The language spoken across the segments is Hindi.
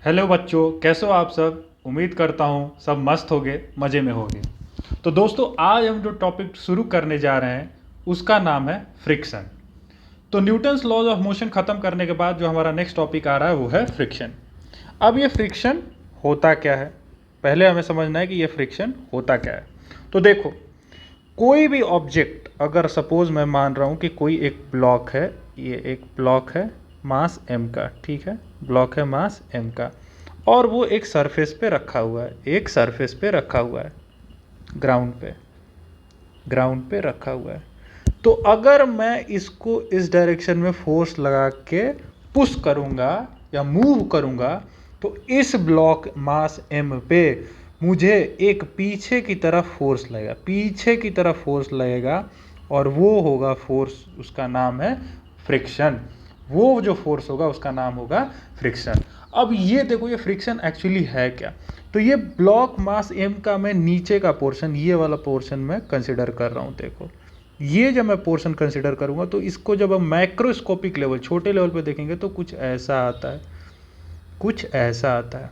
हेलो बच्चों, कैसे हो आप सब। उम्मीद करता हूँ सब मस्त होगे, मज़े में होगे। तो दोस्तों, आज हम जो टॉपिक शुरू करने जा रहे हैं उसका नाम है फ्रिक्शन। तो न्यूटन्स लॉज ऑफ मोशन ख़त्म करने के बाद जो हमारा नेक्स्ट टॉपिक आ रहा है वो है फ्रिक्शन। अब ये फ्रिक्शन होता क्या है, पहले हमें समझना है कि ये फ्रिक्शन होता क्या है। तो देखो, कोई भी ऑब्जेक्ट, अगर सपोज मैं मान रहा हूँ कि कोई एक ब्लॉक है, ये एक ब्लॉक है मास m का, ठीक है, ब्लॉक है मास m का, और वो एक सरफेस पे रखा हुआ है, एक सरफेस पे रखा हुआ है, ग्राउंड पे रखा हुआ है। तो अगर मैं इसको इस डायरेक्शन में फोर्स लगा के पुश करूँगा या मूव करूँगा, तो इस ब्लॉक मास m पे मुझे एक पीछे की तरफ फोर्स लगेगा, पीछे की तरफ फोर्स लगेगा, और वो होगा फोर्स, उसका नाम है फ्रिक्शन। वो जो फोर्स होगा उसका नाम होगा फ्रिक्शन। अब ये देखो, ये फ्रिक्शन एक्चुअली है क्या। तो ये ब्लॉक मास m का मैं नीचे का पोर्शन, ये वाला पोर्शन मैं कंसिडर कर रहा हूँ। देखो, ये जब मैं पोर्शन कंसिडर करूँगा तो इसको जब हम माइक्रोस्कोपिक लेवल, छोटे लेवल पे देखेंगे तो कुछ ऐसा आता है, कुछ ऐसा आता है,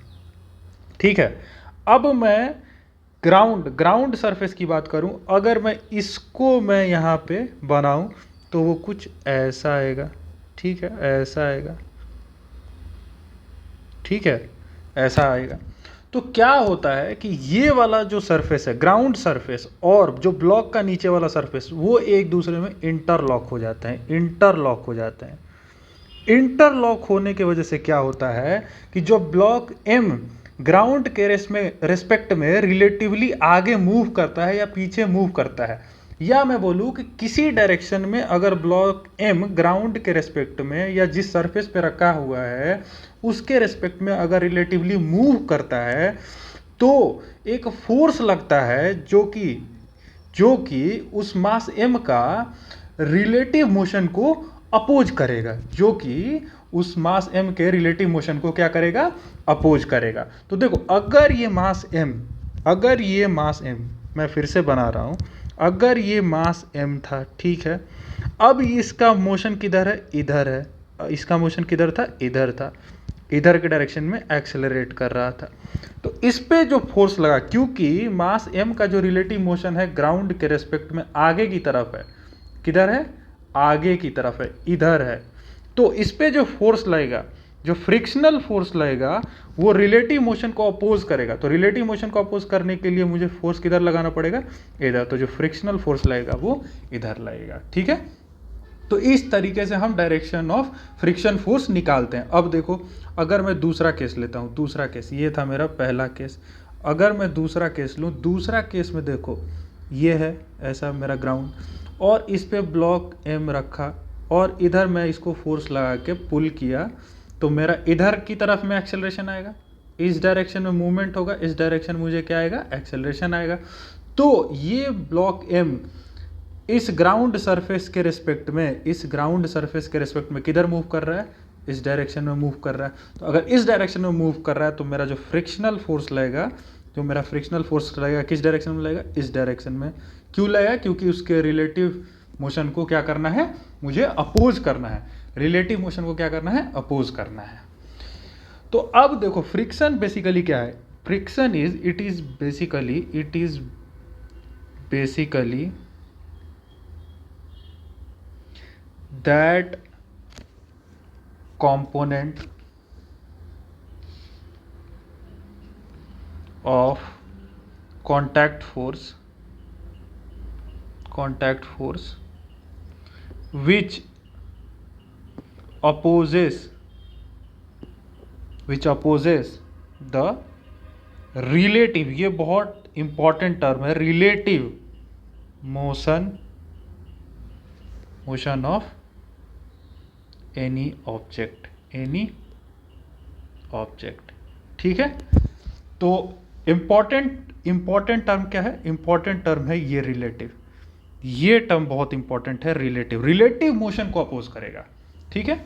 ठीक है। अब मैं ग्राउंड सरफेस की बात करूं, अगर मैं इसको मैं यहाँ पे बनाऊं तो वो कुछ ऐसा आएगा, ठीक है, ऐसा आएगा, ठीक है, ऐसा आएगा। तो क्या होता है कि ये वाला जो सरफेस है, ग्राउंड सरफेस, और जो ब्लॉक का नीचे वाला सरफेस, वो एक दूसरे में इंटरलॉक हो जाते हैं, इंटरलॉक हो जाते हैं। इंटरलॉक होने की वजह से क्या होता है कि जो ब्लॉक m ग्राउंड के रेस्पेक्ट में रिलेटिवली आगे मूव करता है या पीछे मूव करता है, या मैं बोलूँ कि किसी डायरेक्शन में अगर ब्लॉक m ग्राउंड के रेस्पेक्ट में या जिस सरफेस पे रखा हुआ है उसके रेस्पेक्ट में अगर रिलेटिवली मूव करता है, तो एक फोर्स लगता है जो कि उस मास m का रिलेटिव मोशन को अपोज करेगा, जो कि उस मास m के रिलेटिव मोशन को क्या करेगा, अपोज करेगा। तो देखो, अगर ये मास m, मैं फिर से बना रहा हूं, अगर ये मास m था, ठीक है, अब इसका मोशन किधर है, इधर है, इसका मोशन किधर था, इधर था, इधर के डायरेक्शन में एक्सेलरेट कर रहा था। तो इस पे जो फोर्स लगा, क्योंकि मास m का जो रिलेटिव मोशन है ग्राउंड के रेस्पेक्ट में आगे की तरफ है, किधर है, आगे की तरफ है, इधर है, तो इस पे जो फोर्स लगेगा, जो फ्रिक्शनल फोर्स लगेगा, वो रिलेटिव मोशन को अपोज करेगा। तो रिलेटिव मोशन को अपोज करने के लिए मुझे फोर्स किधर लगाना पड़ेगा, इधर। तो जो फ्रिक्शनल फोर्स लगेगा वो इधर लगेगा, ठीक है। तो इस तरीके से हम डायरेक्शन ऑफ फ्रिक्शन फोर्स निकालते हैं। अब देखो, अगर मैं दूसरा केस लेता हूँ, दूसरा केस, ये था मेरा पहला केस, अगर मैं दूसरा केस लूँ, दूसरा केस में देखो, ये है ऐसा मेरा ग्राउंड, और इस पे ब्लॉक m रखा, और इधर मैं इसको फोर्स लगा के पुल किया, तो मेरा इधर की तरफ में एक्सेलरेशन आएगा, इस डायरेक्शन में मूवमेंट होगा, इस डायरेक्शन मुझे क्या आएगा, एक्सेलरेशन आएगा। तो ये ब्लॉक m इस ग्राउंड सरफेस के रेस्पेक्ट में, इस ग्राउंड सरफेस के रेस्पेक्ट में किधर मूव कर रहा है, इस डायरेक्शन में मूव कर रहा है। तो अगर इस डायरेक्शन में मूव कर रहा है तो मेरा जो फ्रिक्शनल फोर्स लगेगा, किस डायरेक्शन में लगेगा, इस डायरेक्शन में। क्यों लगेगा, क्योंकि उसके रिलेटिव मोशन को क्या करना है, मुझे अपोज करना है, रिलेटिव मोशन को क्या करना है, अपोज करना है। तो अब देखो, फ्रिक्शन बेसिकली क्या है, friction it is basically that component of contact force which opposes the relative, ये बहुत इंपॉर्टेंट टर्म है, relative motion of any object, ठीक है। तो इंपॉर्टेंट टर्म क्या है, इंपॉर्टेंट टर्म है ये रिलेटिव, ये टर्म बहुत इंपॉर्टेंट है, रिलेटिव मोशन को अपोज करेगा, ठीक है।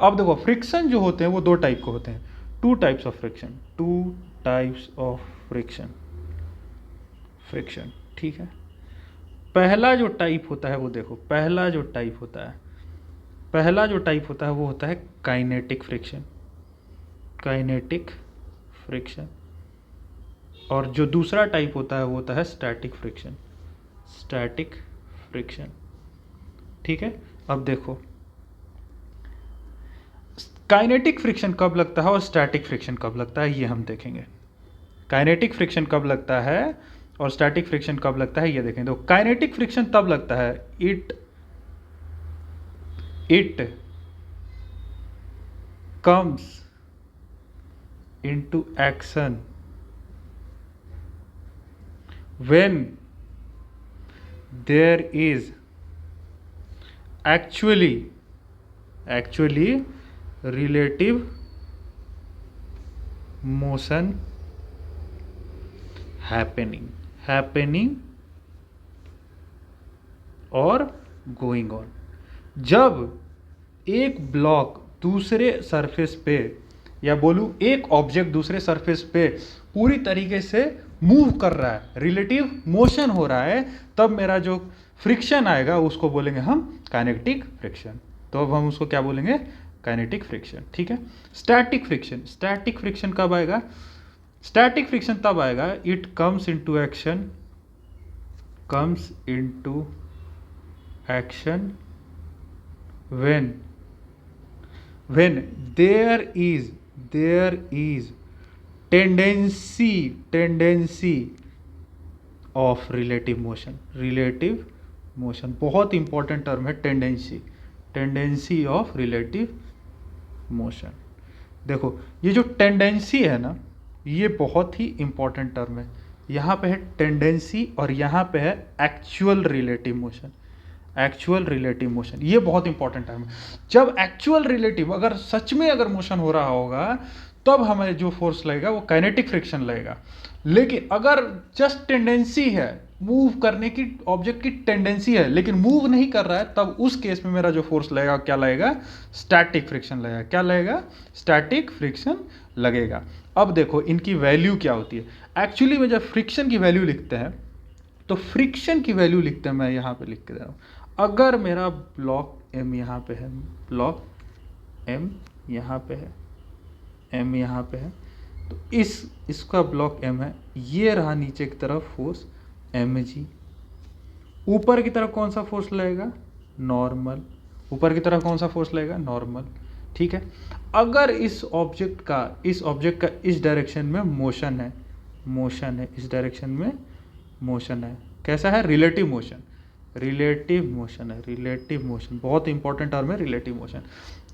अब देखो, फ्रिक्शन जो होते हैं वो दो टाइप के होते हैं, टू टाइप्स ऑफ फ्रिक्शन, ठीक है। पहला जो टाइप होता है वो देखो, पहला जो टाइप होता है वो होता है काइनेटिक फ्रिक्शन, फ्रिक्शन, और जो दूसरा टाइप होता है वो होता है स्टैटिक फ्रिक्शन, स्टैटिक फ्रिक्शन। ठीक है, अब देखो काइनेटिक फ्रिक्शन कब लगता है और स्टैटिक फ्रिक्शन कब लगता है ये हम देखेंगे। काइनेटिक फ्रिक्शन कब लगता है और स्टैटिक फ्रिक्शन कब लगता है ये देखेंगे। तो काइनेटिक फ्रिक्शन तब लगता है it comes into action when there is actually relative motion happening और गोइंग ऑन। जब एक ब्लॉक दूसरे सरफेस पे, या बोलूं एक ऑब्जेक्ट दूसरे सरफेस पे पूरी तरीके से मूव कर रहा है, रिलेटिव मोशन हो रहा है, तब मेरा जो फ्रिक्शन आएगा उसको बोलेंगे हम काइनेटिक फ्रिक्शन। तो अब हम उसको क्या बोलेंगे, काइनेटिक फ्रिक्शन। ठीक है, स्टैटिक फ्रिक्शन कब आएगा, स्टैटिक फ्रिक्शन तब आएगा it comes into action when there is tendency of relative motion बहुत इंपॉर्टेंट टर्म है टेंडेंसी ऑफ रिलेटिव मोशन। देखो ये जो टेंडेंसी है ना, ये बहुत ही इंपॉर्टेंट टर्म है। यहाँ पे है टेंडेंसी और यहाँ पे है एक्चुअल रिलेटिव मोशन। ये बहुत इंपॉर्टेंट टर्म है। जब एक्चुअल रिलेटिव अगर सच में अगर मोशन हो रहा होगा तब हमें जो फोर्स लगेगा वो काइनेटिक फ्रिक्शन लगेगा। लेकिन अगर जस्ट टेंडेंसी है, मूव करने की ऑब्जेक्ट की टेंडेंसी है लेकिन मूव नहीं कर रहा है, तब उस केस में मेरा जो फोर्स लगेगा क्या लगेगा, स्टैटिक फ्रिक्शन लगेगा। क्या लगेगा, स्टैटिक फ्रिक्शन लगेगा। अब देखो इनकी वैल्यू क्या होती है। एक्चुअली में जब फ्रिक्शन की वैल्यू लिखते हैं तो फ्रिक्शन की वैल्यू लिखते हैं, मैं यहाँ पे लिख के दे रहा हूँ। अगर मेरा ब्लॉक M यहाँ पे है, ब्लॉक M यहाँ पे है, M यहाँ पे है, तो इसका ब्लॉक M है, ये रहा नीचे की तरफ फोर्स mg। ऊपर की तरफ कौन सा फोर्स लगेगा, नॉर्मल। ऊपर की तरफ कौन सा फोर्स लगेगा, नॉर्मल। ठीक है, अगर इस ऑब्जेक्ट का इस डायरेक्शन में मोशन है, इस डायरेक्शन में मोशन है, कैसा है, रिलेटिव मोशन बहुत इंपॉर्टेंट टर्म है रिलेटिव मोशन।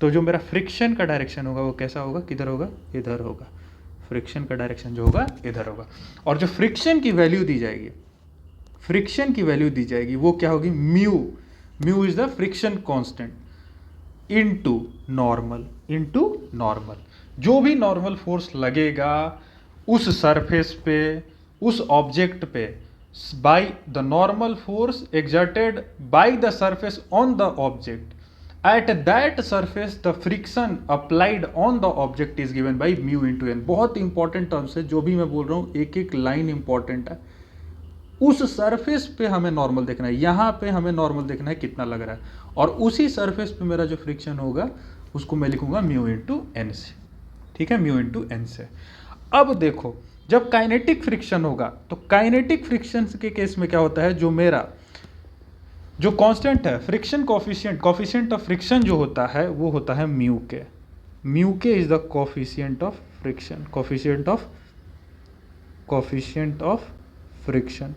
तो जो मेरा फ्रिक्शन का डायरेक्शन होगा वो कैसा होगा, किधर होगा, इधर होगा। फ्रिक्शन का डायरेक्शन जो होगा इधर होगा। और जो फ्रिक्शन की वैल्यू दी जाएगी वो क्या होगी, mu is the friction constant into normal. जो भी नॉर्मल फोर्स लगेगा उस सरफेस पे, उस ऑब्जेक्ट पे, by the normal force exerted by the surface on the object, at that surface the friction applied on the object is given by mu into n। बहुत इंपॉर्टेंट टर्म्स है, जो भी मैं बोल रहा हूँ एक एक लाइन इंपॉर्टेंट है। उस सरफेस पे हमें नॉर्मल देखना है, यहाँ पे हमें नॉर्मल देखना है कितना लग रहा है, और उसी सरफेस पे मेरा जो फ्रिक्शन होगा उसको मैं लिखूंगा म्यू इंटू एन से। ठीक है, म्यू इंटू एन से। अब देखो जब काइनेटिक फ्रिक्शन होगा तो काइनेटिक फ्रिक्शन के केस में क्या होता है, जो मेरा जो कांस्टेंट है फ्रिक्शन कोफिशिएंट ऑफ फ्रिक्शन जो होता है वो होता है म्यू के is the coefficient of friction, coefficient of friction.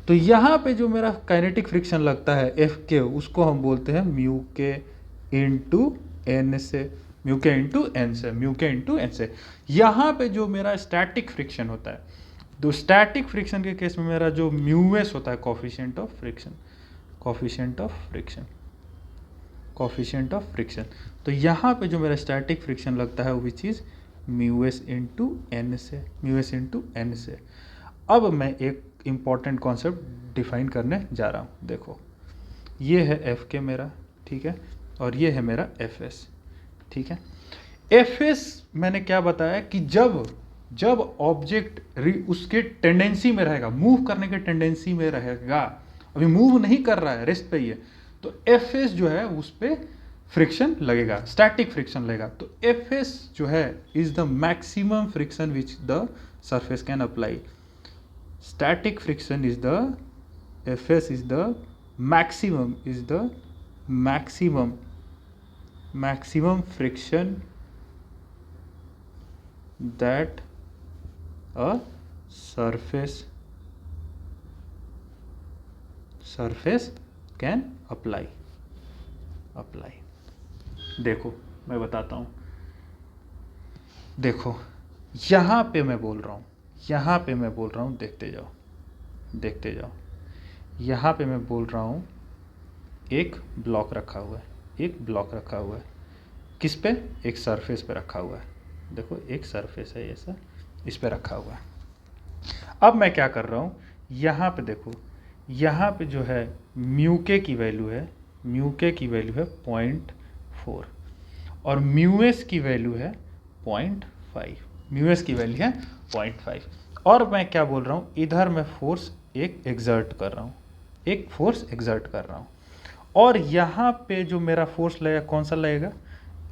तो यहाँ पे जो मेरा काइनेटिक फ्रिक्शन लगता है एफ के, उसको हम बोलते हैं म्यू के इंटू एन से, म्यू के इंटू एन से। यहाँ पे जो मेरा स्टैटिक फ्रिक्शन होता है, तो स्टैटिक फ्रिक्शन के केस में मेरा जो म्यूएस होता है कोफिशिएंट ऑफ फ्रिक्शन, तो यहाँ पे जो मेरा स्टैटिक फ्रिक्शन लगता है which is mu s into N से। अब मैं एक इंपॉर्टेंट कॉन्सेप्ट डिफाइन करने जा रहा हूँ। देखो ये है एफ के मेरा, ठीक है, और ये है मेरा एफ एस। ठीक है, एफ एस मैंने क्या बताया कि जब ऑब्जेक्ट उसके टेंडेंसी में रहेगा, मूव करने के टेंडेंसी में रहेगा, अभी मूव नहीं कर रहा है, रेस्ट पे ही है, तो एफ एस जो है उस पर फ्रिक्शन लगेगा, स्टैटिक फ्रिक्शन लगेगा। तो एफ एस जो है is the maximum friction which the surface can apply. Static friction is the, F S is the maximum, is the maximum friction that a surface can apply। देखो मैं बताता हूँ, देखो यहाँ पे मैं बोल रहा हूँ, देखते जाओ। यहाँ पे मैं बोल रहा हूँ एक ब्लॉक रखा हुआ है, किस पे? एक सरफेस पे रखा हुआ है। देखो एक सरफेस है ऐसा, इस पे रखा हुआ है। अब मैं क्या कर रहा हूँ, यहाँ पे देखो, यहाँ पे जो है म्यू के की वैल्यू है 0.4 और म्यू एस की वैल्यू है 0.5। और मैं क्या बोल रहा हूँ, इधर मैं फोर्स एग्जर्ट कर रहा हूँ और यहाँ पे जो मेरा फोर्स लगेगा कौन सा लगेगा,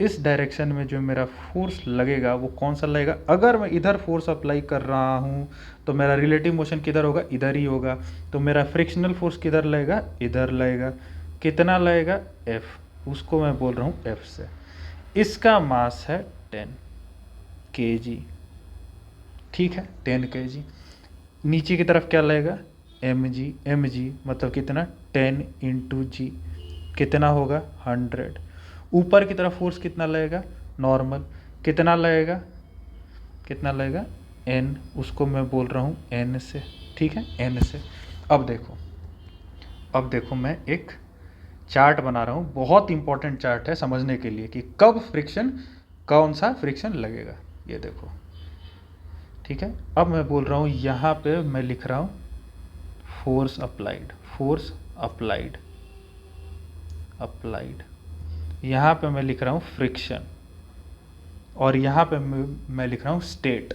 इस डायरेक्शन में जो मेरा फोर्स लगेगा वो कौन सा लगेगा। अगर मैं इधर फोर्स अप्लाई कर रहा हूँ तो मेरा रिलेटिव मोशन किधर होगा, इधर ही होगा। तो मेरा फ्रिक्शनल फोर्स किधर लगेगा, इधर लगेगा। कितना लगेगा, F, उसको मैं बोल रहा हूँ F से। इसका मास है 10 kg, ठीक है, 10 kg। नीचे की तरफ क्या लगेगा, mg मतलब कितना, 10 × g, कितना होगा 100। ऊपर की तरफ फोर्स कितना लगेगा, नॉर्मल, कितना लगेगा n, उसको मैं बोल रहा हूँ n से, ठीक है, n से। अब देखो मैं एक चार्ट बना रहा हूँ, बहुत इंपॉर्टेंट चार्ट है समझने के लिए कि कब कौन सा फ्रिक्शन लगेगा। ये देखो, ठीक है। अब मैं बोल रहा हूँ, यहाँ पे मैं लिख रहा हूँ फोर्स अप्लाइड, यहाँ पे मैं लिख रहा हूँ फ्रिक्शन और यहाँ पे मैं लिख रहा हूँ स्टेट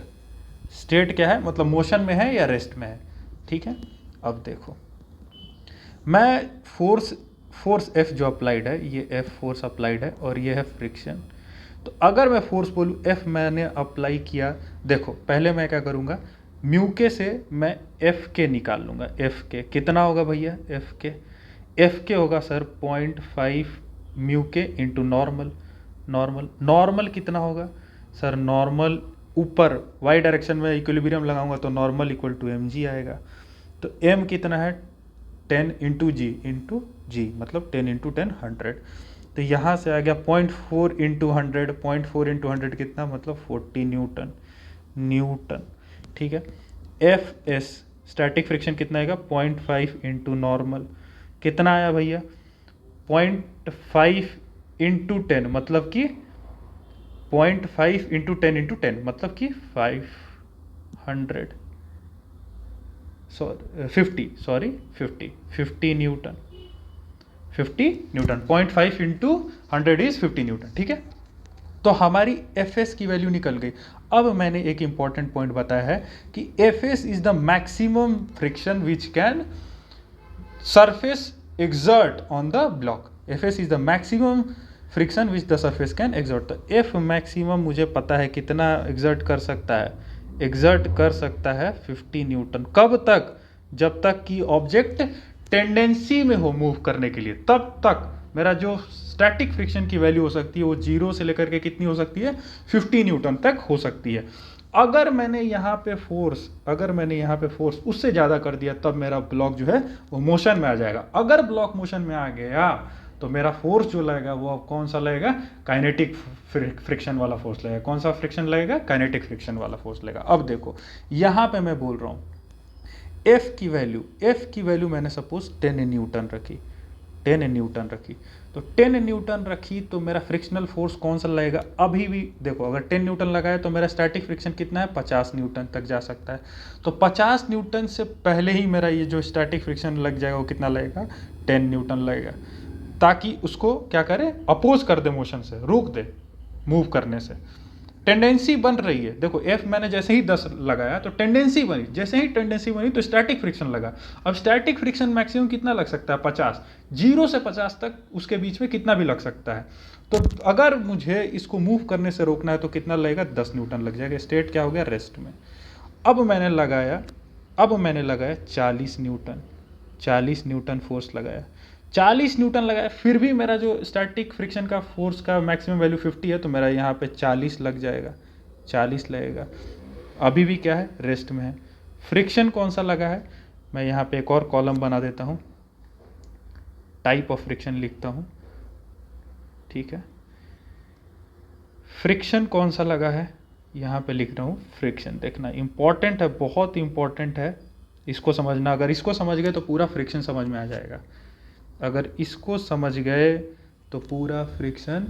क्या है, मतलब मोशन में है या रेस्ट में है, ठीक है। अब देखो मैं फोर्स F जो अप्लाइड है, ये F फोर्स अप्लाइड है और ये है फ्रिक्शन। तो अगर मैं फोर्स बोलूँ F मैंने अप्लाई किया, देखो पहले मैं क्या करूँगा, म्यू के से मैं F के निकाल लूँगा। F के कितना होगा भैया, F के होगा सर 0.5 म्यू के इंटू नॉर्मल कितना होगा सर, नॉर्मल ऊपर y डायरेक्शन में इक्विलिब्रियम लगाऊंगा तो नॉर्मल इक्वल टू mg आएगा। तो m कितना है 10 × g मतलब 10 × 10 100। तो यहाँ से आ गया 0.4 × 100, 0.4 × 100 कितना, मतलब 40 न्यूटन, ठीक है। Fs स्टैटिक फ्रिक्शन कितना आएगा, 0.5 × नॉर्मल, कितना आया भैया 0.5 × 10 मतलब कि 0.5 × 10 × 10 मतलब कि 50 न्यूटन, 0.5 × 100 इज 50 न्यूटन, ठीक है। तो हमारी Fs की वैल्यू निकल गई। अब मैंने एक इंपॉर्टेंट पॉइंट बताया है कि Fs is the maximum friction which can surface exert on the block। Fs is the maximum friction which the surface can exert। तो F maximum मुझे पता है कितना exert कर सकता है, 50 न्यूटन। कब तक, जब तक कि ऑब्जेक्ट टेंडेंसी में हो मूव करने के लिए, तब तक मेरा जो स्टैटिक फ्रिक्शन की वैल्यू हो सकती है वो 0 से लेकर के कितनी हो सकती है, 50 न्यूटन तक हो सकती है। अगर मैंने यहाँ पे फोर्स उससे ज़्यादा कर दिया तब मेरा ब्लॉक जो है वो मोशन में आ जाएगा। अगर ब्लॉक मोशन में आ गया तो मेरा फोर्स जो लगेगा वो अब कौन सा लगेगा, काइनेटिक फ्रिक्शन वाला फोर्स लगेगा। कौन सा फ्रिक्शन लगेगा, काइनेटिक फ्रिक्शन वाला फोर्स लगेगा। अब देखो यहाँ पे मैं बोल रहा हूँ F की वैल्यू मैंने सपोज 10 न्यूटन रखी, तो 10 न्यूटन रखी तो मेरा फ्रिक्शनल फोर्स कौन सा लगेगा। अभी भी देखो अगर 10 न्यूटन लगाए तो मेरा स्टैटिक फ्रिक्शन कितना है, 50 न्यूटन तक जा सकता है। तो 50 न्यूटन से पहले ही मेरा ये जो स्टैटिक फ्रिक्शन लग जाएगा वो कितना लगेगा, 10 न्यूटन लगेगा, ताकि उसको क्या करे, अपोज कर दे, मोशन से रोक दे मूव करने से। टेंडेंसी बन रही है, देखो एफ मैंने जैसे ही 10 लगाया तो टेंडेंसी बनी, जैसे ही टेंडेंसी बनी तो स्टैटिक फ्रिक्शन लगा। अब स्टैटिक फ्रिक्शन मैक्सिमम कितना लग सकता है? 50। 0 से 50 तक उसके बीच में कितना भी लग सकता है। तो अगर मुझे इसको मूव करने से रोकना है तो कितना लगेगा? 10 न्यूटन लग जाएगा। स्टेट क्या हो गया? रेस्ट में। अब मैंने लगाया 40 न्यूटन, 40 न्यूटन फोर्स लगाया, 40 न्यूटन लगाया, फिर भी मेरा जो स्टैटिक फ्रिक्शन का फोर्स का मैक्सिमम वैल्यू 50 है, तो मेरा यहाँ पे 40 लग जाएगा, 40 लगेगा। अभी भी क्या है? रेस्ट में है। फ्रिक्शन कौन सा लगा है? मैं यहाँ पे एक और कॉलम बना देता हूँ, टाइप ऑफ फ्रिक्शन लिखता हूँ, ठीक है। फ्रिक्शन कौन सा लगा है यहाँ पे लिख रहा हूँ फ्रिक्शन। देखना इंपॉर्टेंट है, बहुत इंपॉर्टेंट है इसको समझना। अगर इसको समझ गए तो पूरा फ्रिक्शन समझ में आ जाएगा। अगर इसको समझ गए तो पूरा फ्रिक्शन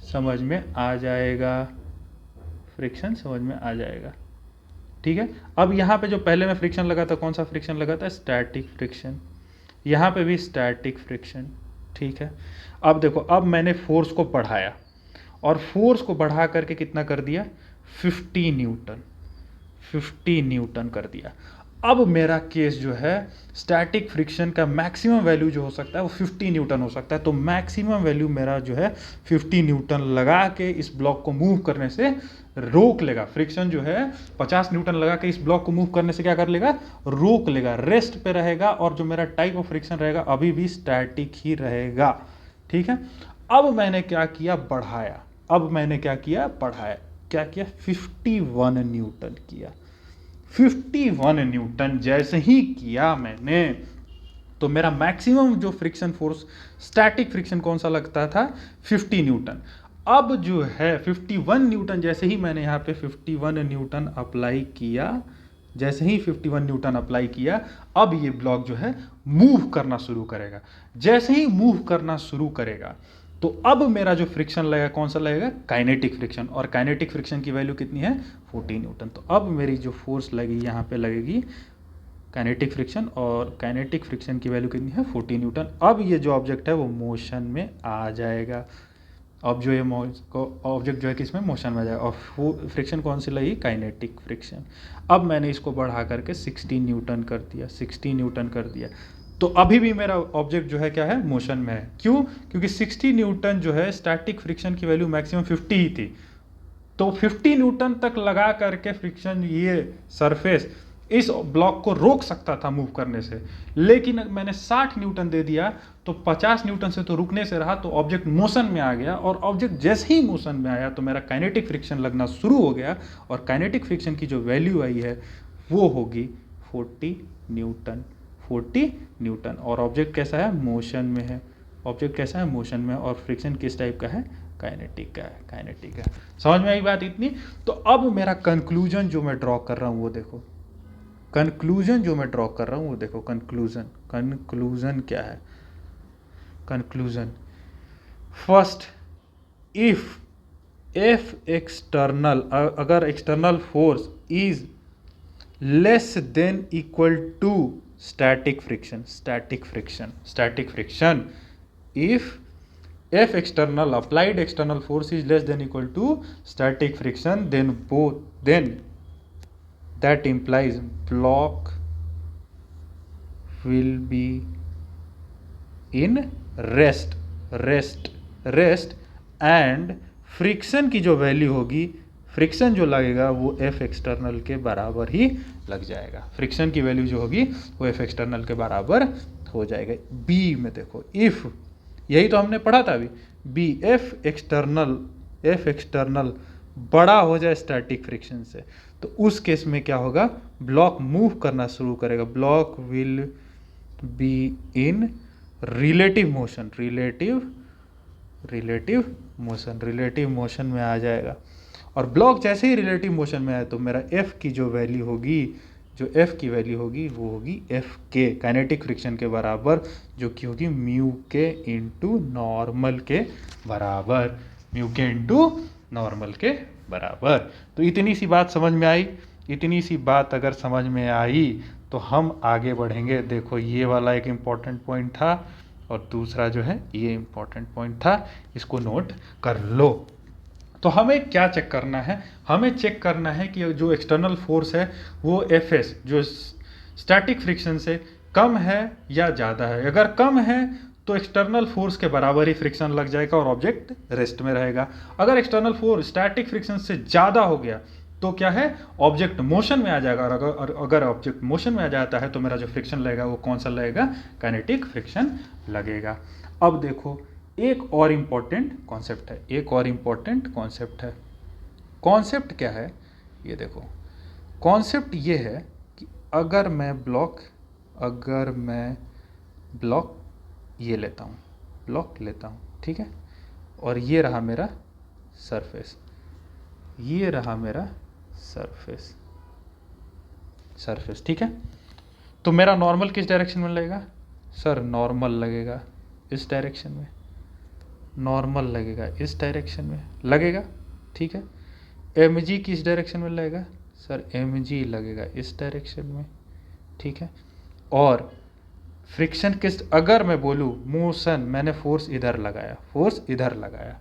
समझ में आ जाएगा, फ्रिक्शन समझ में आ जाएगा, ठीक है। अब यहाँ पे जो पहले में फ्रिक्शन लगा था, कौन सा फ्रिक्शन लगा था? Static friction. यहाँ पे भी स्टैटिक फ्रिक्शन, ठीक है। अब देखो, अब मैंने फोर्स को बढ़ाया और फोर्स को बढ़ा करके कितना कर दिया? 50 न्यूटन, 50 न्यूटन कर दिया। अब मेरा केस जो है, स्टैटिक फ्रिक्शन का मैक्सिमम वैल्यू जो हो सकता है वो 50 न्यूटन हो सकता है। तो मैक्सिमम वैल्यू मेरा जो है 50 न्यूटन लगा के इस ब्लॉक को मूव करने से रोक लेगा। फ्रिक्शन जो है 50 न्यूटन लगा के इस ब्लॉक को मूव करने से क्या कर लेगा? रोक लेगा, रेस्ट पे रहेगा। और जो मेरा टाइप ऑफ फ्रिक्शन रहेगा अभी भी स्टैटिक ही रहेगा, ठीक है। अब मैंने क्या किया? बढ़ाया। अब मैंने क्या किया? बढ़ाया। क्या किया? 51 न्यूटन किया। 51 न्यूटन जैसे ही किया मैंने, तो मेरा मैक्सिमम जो फ्रिक्शन फोर्स, स्टैटिक फ्रिक्शन कौन सा लगता था? 50 न्यूटन। अब जो है 51 न्यूटन, जैसे ही मैंने यहाँ पे 51 न्यूटन अप्लाई किया, जैसे ही 51 न्यूटन अप्लाई किया, अब ये ब्लॉक जो है मूव करना शुरू करेगा। जैसे ही मूव करना शुरू करेगा तो अब मेरा जो फ्रिक्शन लगेगा कौन सा लगेगा? Kinetic friction. और काइनेटिक फ्रिक्शन की वैल्यू कितनी है? 40 न्यूटन। तो अब मेरी जो फोर्स लगेगी यहाँ पे लगेगी काइनेटिक फ्रिक्शन, और काइनेटिक फ्रिक्शन की वैल्यू कितनी है? 40 न्यूटन। अब ये जो ऑब्जेक्ट है वो मोशन में आ जाएगा। अब जो ये ऑब्जेक्ट जो है किसमें? मोशन में आ जाएगा। और फ्रिक्शन कौन सी लगी? Kinetic friction. अब मैंने इसको बढ़ा करके 60 न्यूटन कर दिया, 60 न्यूटन कर दिया। तो अभी भी मेरा ऑब्जेक्ट जो है क्या है? मोशन में है। क्यों? क्योंकि 60 न्यूटन जो है, स्टैटिक फ्रिक्शन की वैल्यू मैक्सिमम 50 ही थी। तो 50 न्यूटन तक लगा करके फ्रिक्शन, ये सरफेस इस ब्लॉक को रोक सकता था मूव करने से, लेकिन मैंने 60 न्यूटन दे दिया तो 50 न्यूटन से तो रुकने से रहा, तो ऑब्जेक्ट मोशन में आ गया। और ऑब्जेक्ट जैसे ही मोशन में आया तो मेरा काइनेटिक फ्रिक्शन लगना शुरू हो गया, और काइनेटिक फ्रिक्शन की जो वैल्यू आई है वो होगी 40 न्यूटन, 40 न्यूटन। और ऑब्जेक्ट कैसा है? मोशन में है। ऑब्जेक्ट कैसा है? मोशन में। और फ्रिक्शन किस टाइप का है? काइनेटिक का है, काइनेटिक है। समझ में आई बात इतनी? तो अब मेरा कंक्लूजन जो मैं ड्रॉ कर रहा हूँ वो देखो, कंक्लूजन जो मैं ड्रॉ कर रहा हूँ वो देखो। कंक्लूजन, कंक्लूजन क्या है? कंक्लूजन फर्स्ट, इफ एक्सटर्नल, अगर external force is less than equal to static friction, static friction, static friction, if external, applied external force is less than equal to static friction, then that implies block will be in rest and friction की जो वैल्यू होगी, फ्रिक्शन जो लगेगा वो एफ एक्सटर्नल के बराबर ही लग जाएगा। फ्रिक्शन की वैल्यू जो होगी वो एफ एक्सटर्नल के बराबर हो जाएगा। बी में देखो, इफ, यही तो हमने पढ़ा था अभी, बी, एफ एक्सटर्नल बड़ा हो जाए स्टैटिक फ्रिक्शन से, तो उस केस में क्या होगा? ब्लॉक मूव करना शुरू करेगा। Block will be in relative motion, relative motion में आ जाएगा। और ब्लॉक जैसे ही रिलेटिव मोशन में आए तो मेरा एफ की जो वैल्यू होगी, जो एफ की वैल्यू होगी वो होगी एफ के, काइनेटिक फ्रिक्शन के बराबर, जो कि होगी म्यू के इंटू नॉर्मल के बराबर, म्यू के इंटू नॉर्मल के बराबर। तो इतनी सी बात समझ में आई। इतनी सी बात अगर समझ में आई तो हम आगे बढ़ेंगे। देखो, ये वाला एक इम्पॉर्टेंट पॉइंट था और दूसरा जो है ये इम्पॉर्टेंट पॉइंट था, इसको नोट कर लो। तो हमें क्या चेक करना है, हमें चेक करना है कि जो एक्सटर्नल फोर्स है वो एफएस जो स्टैटिक फ्रिक्शन से कम है या ज़्यादा है। अगर कम है तो एक्सटर्नल फोर्स के बराबर ही फ्रिक्शन लग जाएगा और ऑब्जेक्ट रेस्ट में रहेगा। अगर एक्सटर्नल फोर्स स्टैटिक फ्रिक्शन से ज़्यादा हो गया तो क्या है, ऑब्जेक्ट मोशन में आ जाएगा। और अगर ऑब्जेक्ट मोशन में आ जाता है तो मेरा जो फ्रिक्शन लगेगा वो कौन सा लगेगा, काइनेटिक फ्रिक्शन लगेगा। अब देखो एक और इम्पॉर्टेंट कॉन्सेप्ट है, एक और इम्पॉर्टेंट कॉन्सेप्ट है। कॉन्सेप्ट क्या है, ये देखो कॉन्सेप्ट ये है कि अगर मैं ब्लॉक ये लेता हूँ, ब्लॉक लेता हूँ, ठीक है, और ये रहा मेरा सरफेस, ये रहा मेरा सरफेस, ठीक है। तो मेरा नॉर्मल किस डायरेक्शन में लगेगा सर, नॉर्मल लगेगा इस डायरेक्शन में, नॉर्मल लगेगा इस डायरेक्शन में लगेगा, ठीक है। mg किस डायरेक्शन में लगेगा सर, mg लगेगा इस डायरेक्शन में, ठीक है। और फ्रिक्शन किस, अगर मैं बोलूँ मोशन, मैंने फोर्स इधर लगाया,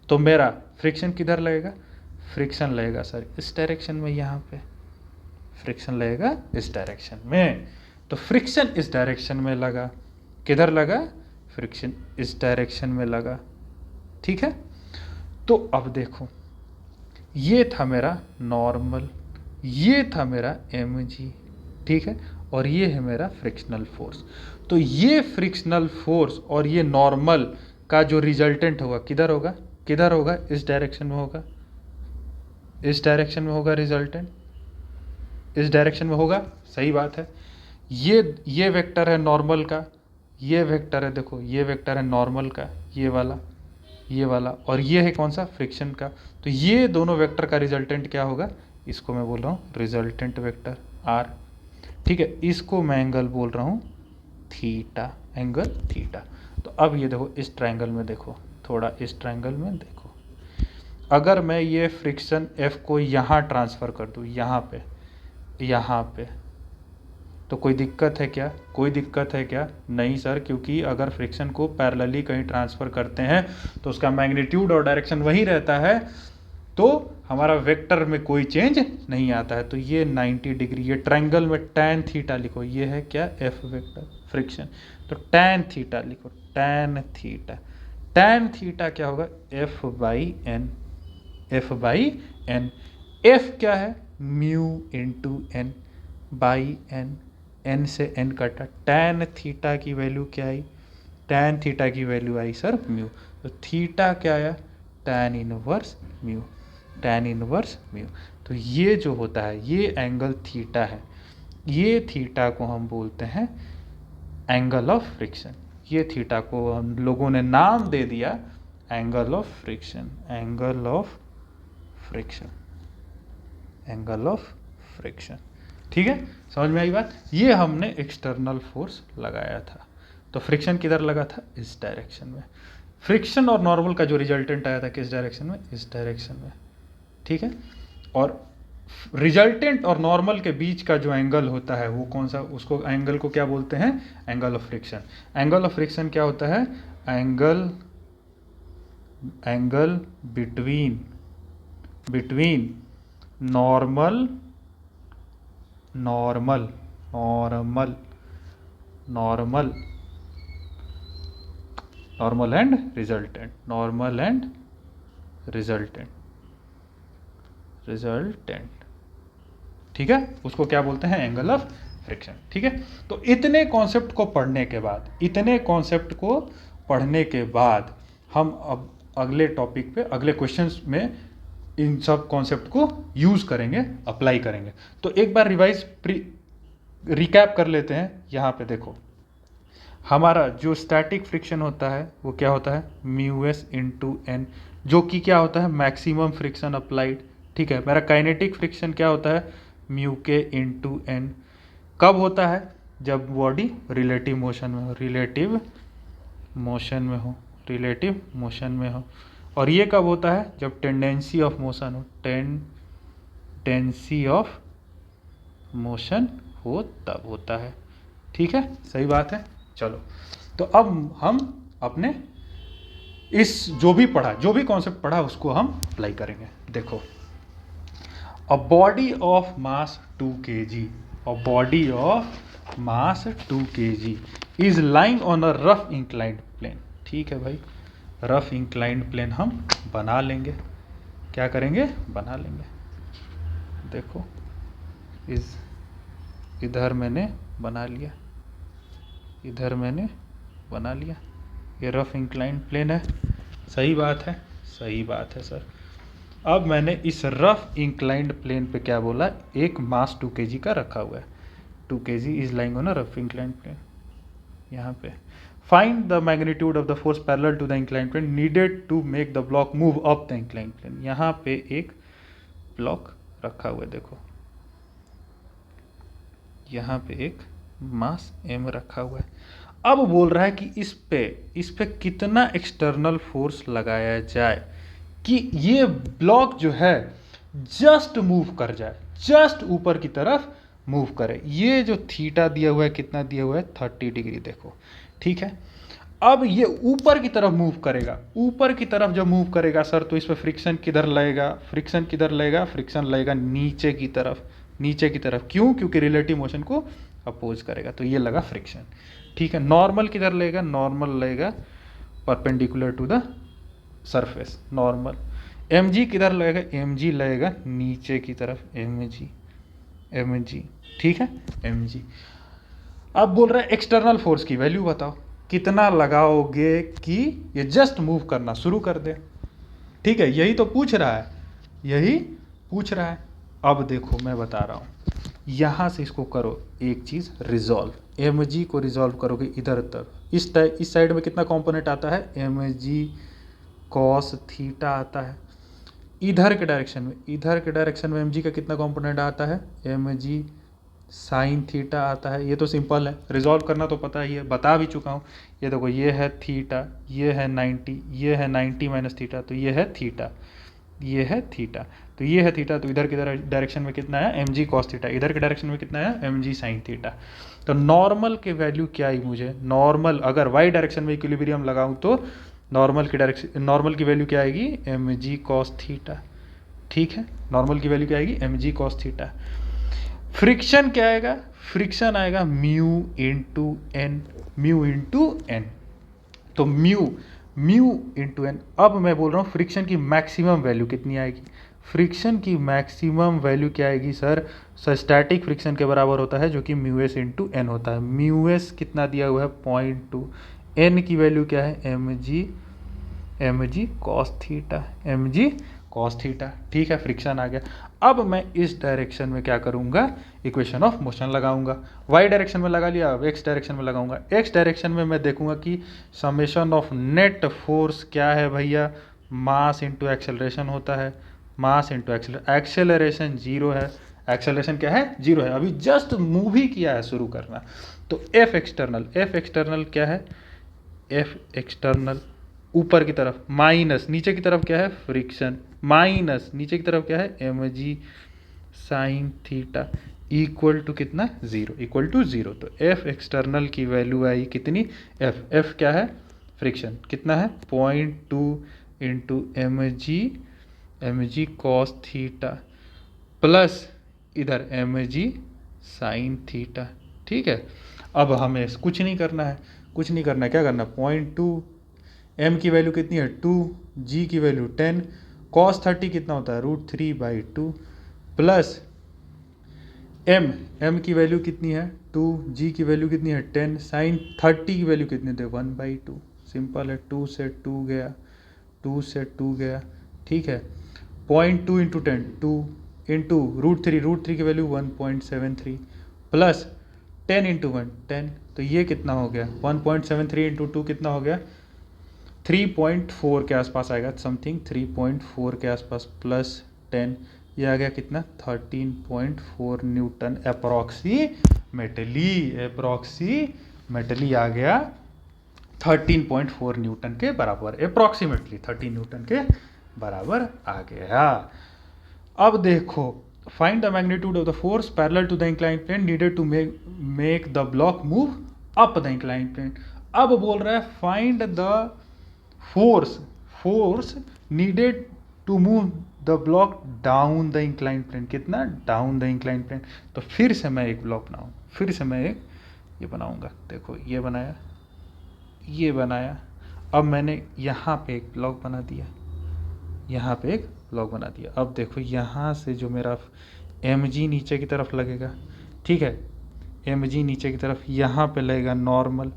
तो मेरा फ्रिक्शन किधर लगेगा, फ्रिक्शन लगेगा सर इस डायरेक्शन में, यहाँ पे फ्रिक्शन लगेगा इस डायरेक्शन में। तो फ्रिक्शन इस डायरेक्शन में लगा, किधर लगा, फ्रिक्शन इस डायरेक्शन में लगा, ठीक है। तो अब देखो ये था मेरा नॉर्मल, ये था मेरा mg, ठीक है, और ये है मेरा फ्रिक्शनल फोर्स। तो ये फ्रिक्शनल फोर्स और ये नॉर्मल का जो रिजल्टेंट होगा किधर होगा, इस डायरेक्शन में होगा, इस डायरेक्शन में होगा रिजल्टेंट, इस डायरेक्शन में होगा, सही बात है। ये वेक्टर है नॉर्मल का, ये वेक्टर है, देखो ये वेक्टर है नॉर्मल का, ये वाला, और ये है कौन सा, फ्रिक्शन का। तो ये दोनों वेक्टर का रिजल्टेंट क्या होगा, इसको मैं बोल रहा हूँ रिजल्टेंट वेक्टर आर, ठीक है। इसको मैं एंगल बोल रहा हूँ थीटा, एंगल थीटा। तो अब ये देखो इस ट्रायंगल में देखो, थोड़ा इस ट्रायंगल में देखो, अगर मैं ये फ्रिक्शन एफ को यहाँ ट्रांसफ़र कर दूँ, यहाँ पे, तो कोई दिक्कत है क्या, कोई दिक्कत है क्या, नहीं सर, क्योंकि अगर फ्रिक्शन को पैरेलली कहीं ट्रांसफ़र करते हैं तो उसका मैग्नीट्यूड और डायरेक्शन वही रहता है, तो हमारा वेक्टर में कोई चेंज नहीं आता है। तो ये 90 डिग्री, ये ट्रायंगल में tan थीटा लिखो, ये है क्या, एफ वेक्टर फ्रिक्शन, तो tan थीटा लिखो, tan थीटा क्या होगा, एफ बाई एन, एफ क्या है, mu into N by N से एन कटा, tan थीटा की वैल्यू क्या आई, tan थीटा की वैल्यू आई सर म्यू, तो थीटा क्या आया, tan इनवर्स म्यू। तो ये जो होता है ये एंगल थीटा है, ये थीटा को हम बोलते हैं एंगल ऑफ फ्रिक्शन। ये थीटा को हम लोगों ने नाम दे दिया angle of friction, angle of friction, ठीक है। समझ में आई बात। ये हमने एक्सटर्नल फोर्स लगाया था, तो फ्रिक्शन किधर लगा था, इस डायरेक्शन में। फ्रिक्शन और नॉर्मल का जो रिजल्टेंट आया था किस डायरेक्शन में, इस डायरेक्शन में, ठीक है। और रिजल्टेंट और नॉर्मल के बीच का जो एंगल होता है वो कौन सा, उसको एंगल को क्या बोलते हैं, angle of friction. Angle of friction क्या होता है, angle between normal and resultant, ठीक है, उसको क्या बोलते हैं, एंगल ऑफ फ्रिक्शन, ठीक है। तो इतने कॉन्सेप्ट को पढ़ने के बाद हम अब अगले टॉपिक पे, अगले क्वेश्चंस में इन सब कॉन्सेप्ट को यूज करेंगे, अप्लाई करेंगे। तो एक बार रिकैप कर लेते हैं। यहाँ पे देखो हमारा जो स्टैटिक फ्रिक्शन होता है वो क्या होता है, म्यू एस इंटू एन, जो कि क्या होता है, मैक्सिमम फ्रिक्शन अप्लाइड, ठीक है। मेरा काइनेटिक फ्रिक्शन क्या होता है, म्यू के इंटू एन। कब होता है, जब बॉडी रिलेटिव मोशन में हो। और ये कब होता है, जब टेंडेंसी ऑफ मोशन हो, तब होता है, ठीक है, सही बात है। चलो, तो अब हम अपने इस जो भी पढ़ा, जो भी कॉन्सेप्ट पढ़ा उसको हम अप्लाई करेंगे। देखो, a body of mass 2 kg, a body of mass 2 kg is lying on a rough inclined plane. ठीक है भाई, रफ इंक्लाइंड प्लेन हम बना लेंगे। क्या करेंगे? बना लेंगे। देखो, इधर मैंने बना लिया, इधर मैंने बना लिया, ये रफ इंक्लाइंड प्लेन है। सही बात है, सही बात है सर। अब मैंने इस रफ इंक्लाइंड प्लेन पे क्या बोला? एक मास 2 kg का रखा हुआ है। 2 kg is lying on a rough inclined plane. यहाँ पे find the magnitude of the force parallel to the inclined plane needed to make the block move up the inclined plane. यहाँ पे एक ब्लॉक रखा हुआ है, देखो यहाँ पे एक मास m रखा हुआ है। अब बोल रहा है कि इस पे कितना एक्सटर्नल फोर्स लगाया जाए कि ये ब्लॉक जो है जस्ट मूव कर जाए, जस्ट ऊपर की तरफ मूव करे। ये जो थीटा दिया हुआ है, कितना दिया हुआ है? 30 डिग्री। देखो, ठीक है। अब ये ऊपर की तरफ मूव करेगा, ऊपर की तरफ जब मूव करेगा सर, तो इस पर फ्रिक्शन किधर लगेगा? फ्रिक्शन किधर लगेगा? फ्रिक्शन लगेगा नीचे की तरफ, नीचे की तरफ। क्यों? क्योंकि रिलेटिव मोशन को अपोज करेगा, तो ये लगा फ्रिक्शन। ठीक है। नॉर्मल किधर लगेगा? नॉर्मल लगेगा perpendicular to the surface, normal. mg किधर लगेगा? mg लगेगा नीचे की तरफ, mg। ठीक है, mg। अब बोल रहा है एक्सटर्नल फोर्स की वैल्यू बताओ, कितना लगाओगे कि ये जस्ट मूव करना शुरू कर दे। ठीक है, यही तो पूछ रहा है, यही पूछ रहा है। अब देखो, मैं बता रहा हूँ, यहाँ से इसको करो एक चीज़ रिजॉल्व, mg को रिजॉल्व करोगे इधर तक, इस साइड में कितना कंपोनेंट आता है? mg cos थीटा आता है। इधर के डायरेक्शन में, इधर के डायरेक्शन में mg का कितना कंपोनेंट आता है? mg साइन थीटा आता है। ये तो सिंपल है, रिजॉल्व करना तो पता ही है, बता भी चुका हूँ। ये देखो, ये है थीटा, ये है 90, ये है 90 माइनस थीटा, तो ये है थीटा, ये है थीटा, तो ये है थीटा। तो इधर के डायरेक्शन में कितना है? mg cos theta. इधर के डायरेक्शन में कितना है? mg sine theta. तो नॉर्मल के वैल्यू क्या आई मुझे? नॉर्मल अगर y डायरेक्शन में इक्विलिब्रियम लगाऊं तो नॉर्मल की डायरेक्शन, नॉर्मल की वैल्यू क्या आएगी? mg cos theta. ठीक है, नॉर्मल की वैल्यू क्या आएगी? mg cos theta. फ्रिक्शन क्या आएगा? फ्रिक्शन आएगा mu into N, mu into N. तो म्यू इंटू एन। अब मैं बोल रहा हूँ फ्रिक्शन की मैक्सिमम वैल्यू कितनी आएगी? फ्रिक्शन की मैक्सिमम वैल्यू क्या आएगी सर? स्टैटिक फ्रिक्शन के बराबर होता है, जो कि म्यू एस इंटू एन होता है। म्यू एस कितना दिया हुआ है? 0.2। एन की वैल्यू क्या है? mg cos theta, mg cos theta. ठीक है, फ्रिक्शन आ गया। अब मैं इस डायरेक्शन में क्या करूंगा? इक्वेशन ऑफ मोशन लगाऊंगा। वाई डायरेक्शन में लगा लिया, अब एक्स डायरेक्शन में लगाऊंगा। एक्स डायरेक्शन में मैं देखूंगा कि समेशन ऑफ नेट फोर्स क्या है भैया? मास इंटू एक्सेलरेशन होता है, मास इंटू एक्सेलरेशन 0 है। एक्सेलरेशन क्या है? 0 है। अभी जस्ट मूव ही किया है, शुरू करना। तो एफ एक्सटर्नल क्या है? एफ एक्सटर्नल ऊपर की तरफ, माइनस नीचे की तरफ क्या है? फ्रिक्शन, माइनस नीचे की तरफ क्या है? mg sine theta equal to कितना? 0, इक्वल टू 0। तो एफ एक्सटर्नल की वैल्यू आई कितनी? एफ क्या है? फ्रिक्शन कितना है? 0.2 into mg cos theta plus इधर mg साइन थीटा। ठीक है, अब हमें कुछ नहीं करना है, कुछ नहीं करना है। क्या करना है? 0.2, m की वैल्यू कितनी है? 2, g की वैल्यू 10, cos 30 कितना होता है? √3/2 प्लस m की वैल्यू कितनी है? 2, g की वैल्यू कितनी है? 10, साइन 30 की वैल्यू कितनी है? 1/2। सिंपल है, 2 से 2 गया, 2 से 2 गया। ठीक है, 0.2 इंटू 10, 2 इंटू √3 की वैल्यू 1.73 प्लस 10 इंटू 1 10। तो ये कितना हो गया? 1.73 इंटू 2 कितना हो गया? 3.4 के आसपास आएगा, समथिंग 3.4 के आसपास, प्लस 10, ये आ गया कितना? 13.4 न्यूटन अप्रॉक्सीमेटली आ गया 13.4 न्यूटन के बराबर, अप्रॉक्सीमेटली 13 न्यूटन के बराबर आ गया। अब देखो, find the magnitude of the force parallel to the inclined plane needed to make the block move up the inclined plane. अब बोल रहा है find the force needed to move the block down the incline plane, कितना, डाउन द इंक्लाइन प्लेन। तो फिर से मैं एक ब्लॉक बनाऊँ, फिर से मैं एक ये बनाऊंगा, देखो ये बनाया, ये बनाया, अब मैंने यहाँ पे एक ब्लॉक बना दिया, यहाँ पे एक ब्लॉक बना दिया। अब देखो यहाँ से जो मेरा mg नीचे की तरफ लगेगा, ठीक है, mg नीचे की तरफ यहाँ पे लगेगा नॉर्मल,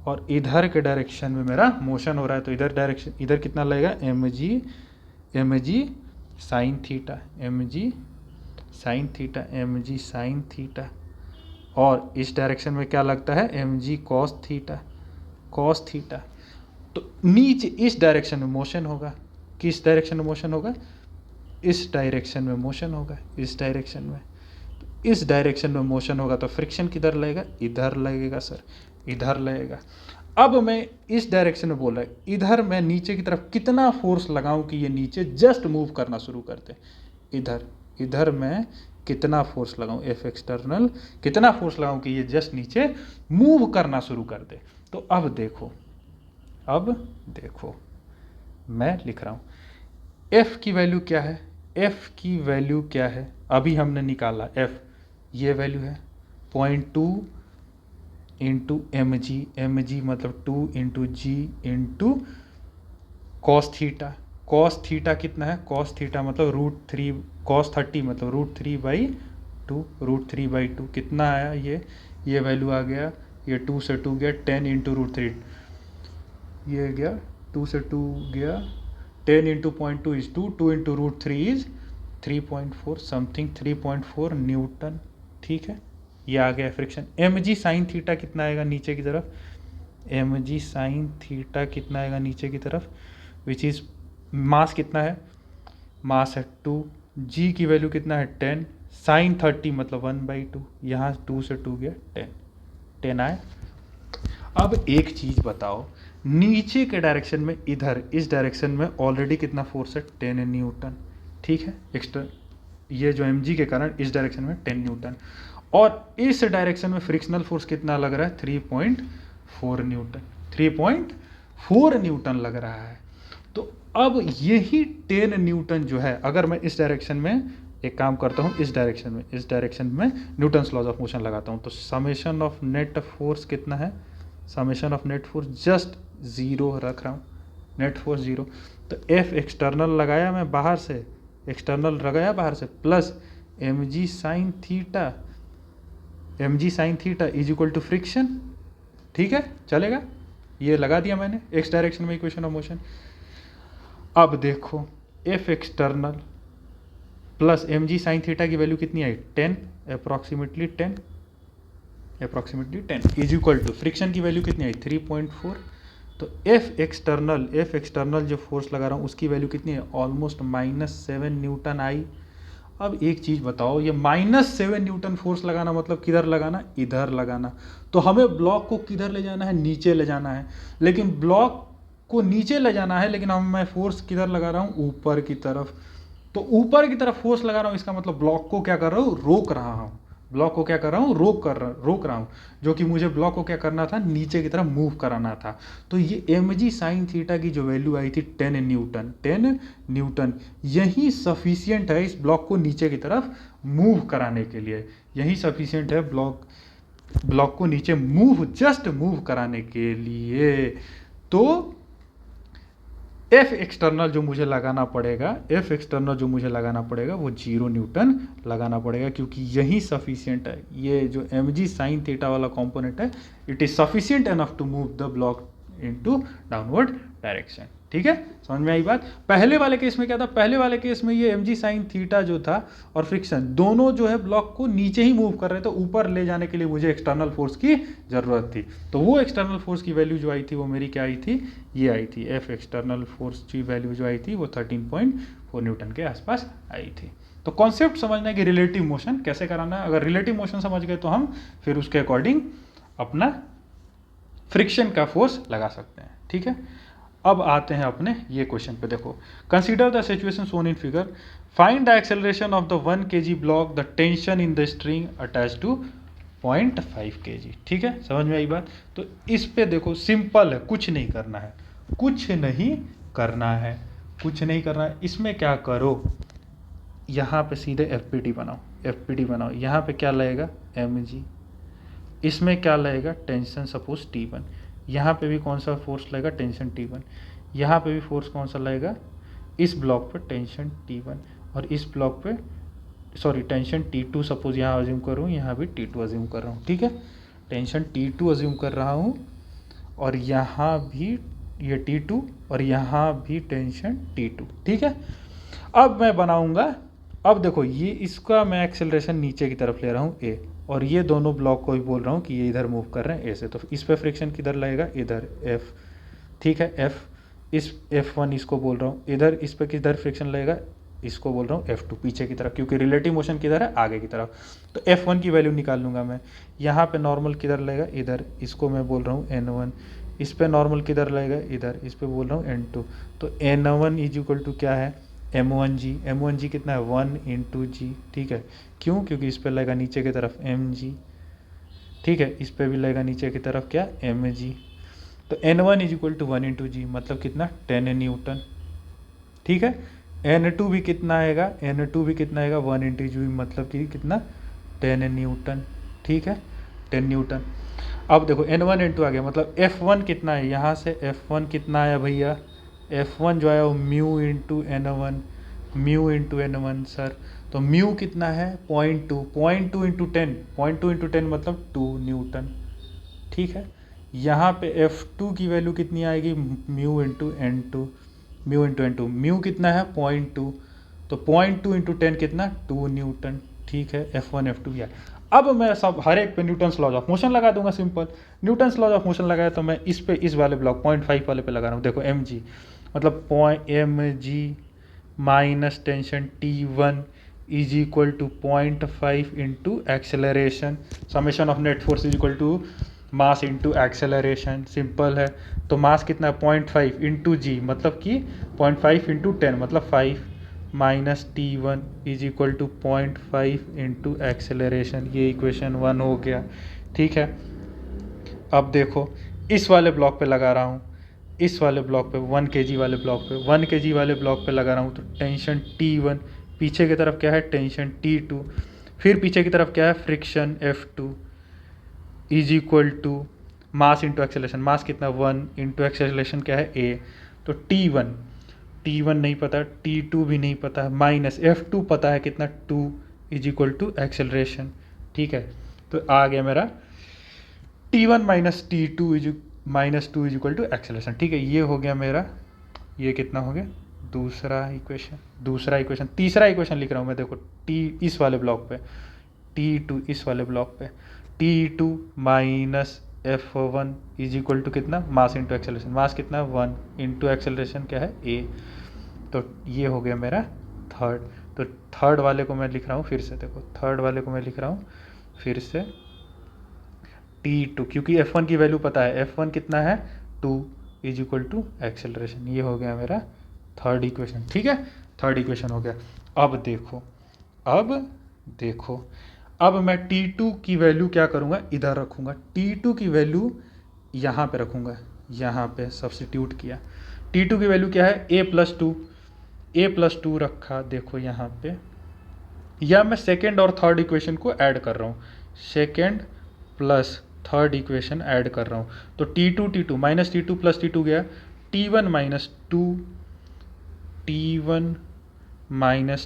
और इधर के डायरेक्शन में मेरा मोशन हो रहा है, तो इधर डायरेक्शन, इधर कितना लगेगा, mg sine theta, mg sine theta, mg sine theta, और इस डायरेक्शन में क्या लगता है, mg cos theta, cos theta. तो नीचे इस डायरेक्शन में मोशन होगा, किस डायरेक्शन में मोशन होगा, इस डायरेक्शन में मोशन होगा, इस डायरेक्शन में, इस डायरेक्शन में मोशन होगा, तो फ्रिक्शन किधर लगेगा, इधर लगेगा सर, इधर लगेगा। अब मैं इस डायरेक्शन में बोल रहा है, इधर मैं नीचे की तरफ कितना फोर्स लगाऊं कि ये नीचे जस्ट मूव करना शुरू कर दे, इधर मैं कितना फोर्स लगाऊं, एफ एक्सटर्नल कितना फोर्स लगाऊं कि ये जस्ट नीचे मूव करना शुरू कर दे। तो अब देखो मैं लिख रहा हूं, एफ की वैल्यू क्या है, एफ की वैल्यू क्या है, अभी हमने निकाला एफ, ये वैल्यू है 0.2 इंटू एम जी मतलब 2 into g into cos theta, cos theta कितना है, कॉस थीटा मतलब √3, कॉस 30 मतलब √3/2 कितना आया, ये वैल्यू आ गया, ये 2 से 2 गया 10 इंटू √3, ये गया 2 से 2 गया 10 into 0.2 is 2 into √3 is 3.4 something, 3.4 Newton, ठीक है, ये आ गया फ्रिक्शन। mg साइन थीटा कितना आएगा नीचे की तरफ, mg साइन थीटा कितना आएगा नीचे की तरफ, विच इज मास कितना है, मास है 2, g की वैल्यू कितना है 10, साइन 30 मतलब 1/2, यहाँ 2 से 2 गया 10 आए। अब एक चीज बताओ, नीचे के डायरेक्शन में, इधर इस डायरेक्शन में ऑलरेडी कितना फोर्स है, 10 न्यूटन, ठीक है, एक्स्ट्रा ये जो mg के कारण इस डायरेक्शन में 10 न्यूटन, और इस डायरेक्शन में फ्रिक्शनल फोर्स कितना लग रहा है, 3.4 न्यूटन, 3.4 न्यूटन लग रहा है। तो अब यही 10 न्यूटन जो है, अगर मैं इस डायरेक्शन में एक काम करता हूँ, इस डायरेक्शन में न्यूटन्स लॉज ऑफ मोशन लगाता हूँ, तो समेशन ऑफ नेट फोर्स कितना है, summation of net force just 0 रख रहा हूँ, नेट फोर्स 0। तो एफ एक्सटर्नल लगाया मैं बाहर से, एक्सटर्नल लगाया बाहर से, plus mg sine theta is equal to friction, ठीक है, चलेगा, ये लगा दिया मैंने एक्स डायरेक्शन में इक्वेशन ऑफ मोशन। अब देखो F external plus mg sine theta की वैल्यू कितनी आई, 10, approximately 10 is equal to friction की वैल्यू कितनी आई, 3.4। तो एफ एक्सटर्नल जो फोर्स लगा रहा हूँ उसकी वैल्यू कितनी है, ऑलमोस्ट -7 न्यूटन आई। अब एक चीज़ बताओ, ये -7 न्यूटन फोर्स लगाना मतलब किधर लगाना, इधर लगाना। तो हमें ब्लॉक को किधर ले जाना है, नीचे ले जाना है, लेकिन ब्लॉक को नीचे ले जाना है, लेकिन मैं फोर्स किधर लगा रहा हूँ, ऊपर की तरफ। तो ऊपर की तरफ फोर्स लगा रहा हूँ, इसका मतलब ब्लॉक को क्या कर रहा हूँ, रोक रहा हूँ, ब्लॉक को क्या कर रहा हूँ, रोक रहा हूँ, जो कि मुझे ब्लॉक को क्या करना था, नीचे की तरफ मूव कराना था। तो ये mg साइन थीटा की जो वैल्यू आई थी 10 न्यूटन, यही सफिशियंट है इस ब्लॉक को नीचे की तरफ मूव कराने के लिए, यही सफिशियंट है ब्लॉक को नीचे जस्ट मूव कराने के लिए। तो एफ एक्सटर्नल जो मुझे लगाना पड़ेगा, वो 0 न्यूटन लगाना पड़ेगा, क्योंकि यही सफिशियंट है, ये जो mg साइन थीटा वाला कंपोनेंट है, it is sufficient enough to move the block into downward direction, ठीक है, समझ में आई बात। पहले वाले केस में क्या था, पहले वाले केस में ये mg साइन थीटा जो था और फ्रिक्शन दोनों जो है ब्लॉक को नीचे ही मूव कर रहे थे, ऊपर ले जाने के लिए मुझे एक्सटर्नल फोर्स की जरूरत थी। तो वो एक्सटर्नल फोर्स की वैल्यू जो आई थी वो मेरी क्या आई थी, ये आई थी, एफ एक्सटर्नल फोर्स की वैल्यू जो आई थी वो 13.4 न्यूटन के आसपास आई थी। तो कॉन्सेप्ट समझना है कि रिलेटिव मोशन कैसे कराना है। अगर रिलेटिव मोशन समझ गए तो हम फिर उसके अकॉर्डिंग अपना फ्रिक्शन का फोर्स लगा सकते हैं, ठीक है। अब आते हैं अपने ये क्वेश्चन पे, देखो, consider the situation shown in figure, find the acceleration of the 1 kg block, the tension in the string attach to 0.5 kg, ठीक है, समझ में आई बात। तो इस पे देखो सिंपल है, कुछ नहीं करना है, कुछ नहीं करना है, कुछ नहीं करना है। इसमें क्या करो, यहाँ पे सीधे एफ पी टी बनाओ। यहाँ पे क्या लगेगा, एम जी। इसमें क्या लगेगा, टेंशन सपोज T1। यहाँ पे भी कौन सा फोर्स लगेगा, टेंशन T1। यहाँ पे भी फोर्स कौन सा लगेगा, इस ब्लॉक पे टेंशन T1, और इस ब्लॉक पे सॉरी टेंशन T2 सपोज यहाँ अज्यूम करूँ, यहाँ भी T2 अज्यूम कर रहा हूँ, ठीक है। टेंशन T2 अज्यूम कर रहा हूँ, और यहाँ भी ये T2, और यहाँ भी टेंशन T2, ठीक है। अब मैं बनाऊंगा, अब देखो ये इसका मैं एक्सेलरेशन नीचे की तरफ ले रहा हूँ A, और ये दोनों ब्लॉक को भी बोल रहा हूँ कि ये इधर मूव कर रहे हैं A से, तो इस पे फ्रिक्शन किधर लगेगा, इधर F, ठीक है। F, इस F1 इसको बोल रहा हूँ, इधर इस पे किधर फ्रिक्शन लगेगा, इसको बोल रहा हूँ F2 पीछे की तरफ, क्योंकि रिलेटिव मोशन किधर है, आगे की तरफ। तो F1 की वैल्यू निकाल लूँगा मैं। यहाँ पे नॉर्मल किधर लगेगा, इधर, इसको मैं बोल रहा हूँ N1। इस पे नॉर्मल किधर लगेगा, इधर, इस पे बोल रहा हूँ N2। तो N1 इज इक्वल टू क्या है, M1G कितना है, 1 × G, ठीक है। क्यों, क्योंकि इस पे लगेगा नीचे की तरफ Mg, ठीक है। इस पे भी लगेगा नीचे की तरफ क्या, Mg। तो N1 is equal to 1 × G, मतलब कितना, 10 न्यूटन, ठीक है। N2 भी कितना आएगा, N2 भी कितना आएगा, 1 × G, मतलब कि कितना, 10 न्यूटन, ठीक है, 10 न्यूटन। अब देखो N1 N2 आ गया, मतलब F1 कितना है, यहाँ से F1 कितना आया भैया, F1 जो आया वो mu into N1, mu into N1 sir. तो म्यू कितना है, 0.2, 0.2 इंटू 10, 0.2 इंटू 10 मतलब 2 न्यूटन, ठीक है। यहाँ पे F2 की वैल्यू कितनी आएगी, mu into N2, mu into N2, mu कितना है 0.2, तो 0.2 इंटू 10 कितना, 2 न्यूटन, ठीक है। F1 F2 भी है। अब मैं सब हर एक पे न्यूटन्स लॉज ऑफ मोशन लगा दूंगा, simple. Newton's laws of motion लगाया तो मैं इस पे, इस वाले ब्लॉक 0.5 वाले पे लगा रहा हूँ। देखो mg मतलब mg minus tension T1 is equal to 0.5 into acceleration, summation of net force is equal to mass into acceleration, simple है। तो मास कितना है, 0.5 इंटू जी, मतलब कि 0.5 इंटू 10 मतलब 5, minus T1 is equal to 0.5 into acceleration. ये इक्वेशन 1 हो गया, ठीक है। अब देखो इस वाले ब्लॉक पे लगा रहा हूँ, इस वाले ब्लॉक पे 1 kg वाले ब्लॉक पे, 1 kg वाले ब्लॉक पे लगा रहा हूँ, तो टेंशन T1, पीछे की तरफ क्या है, टेंशन T2, फिर पीछे की तरफ क्या है, friction F2 is equal to mass into acceleration, mass कितना 1 इंटू एक्सेलरेशन क्या है A, तो T1 नहीं पता, T2 भी नहीं पता है, माइनस F2 पता है कितना 2 इज इक्वल टू एक्सेलरेशन, ठीक है। तो आ गया मेरा T1 minus T2 -2 is equal to acceleration, ठीक है। ये हो गया मेरा, ये कितना हो गया, दूसरा इक्वेशन। तीसरा इक्वेशन लिख रहा हूँ मैं, देखो T इस वाले ब्लॉक पे, T2 इस वाले ब्लॉक पे, T2 minus F1 is equal to कितना, मास इंटू एक्सेलरेशन, मास कितना 1 इंटू एक्सेलरेशन क्या है A। तो ये हो गया मेरा थर्ड। तो थर्ड वाले को मैं लिख रहा हूँ फिर से, देखो थर्ड वाले को मैं लिख रहा हूँ फिर से, T2, क्योंकि F1 की वैल्यू पता है, F1 कितना है 2 इज इक्वल टू एक्सेलरेशन। ये हो गया मेरा थर्ड इक्वेशन, ठीक है, थर्ड इक्वेशन हो गया। अब देखो अब मैं T2 की वैल्यू क्या करूँगा, इधर रखूँगा, T2 की वैल्यू यहाँ पे रखूँगा, यहाँ पे सब्स्टिट्यूट किया। T2 की वैल्यू क्या है, A+2 रखा, देखो यहाँ पे, या मैं सेकेंड और थर्ड इक्वेशन को ऐड कर रहा हूँ, second plus third equation add कर रहा हूँ। तो T2 minus T2 plus T2 गया, T1 minus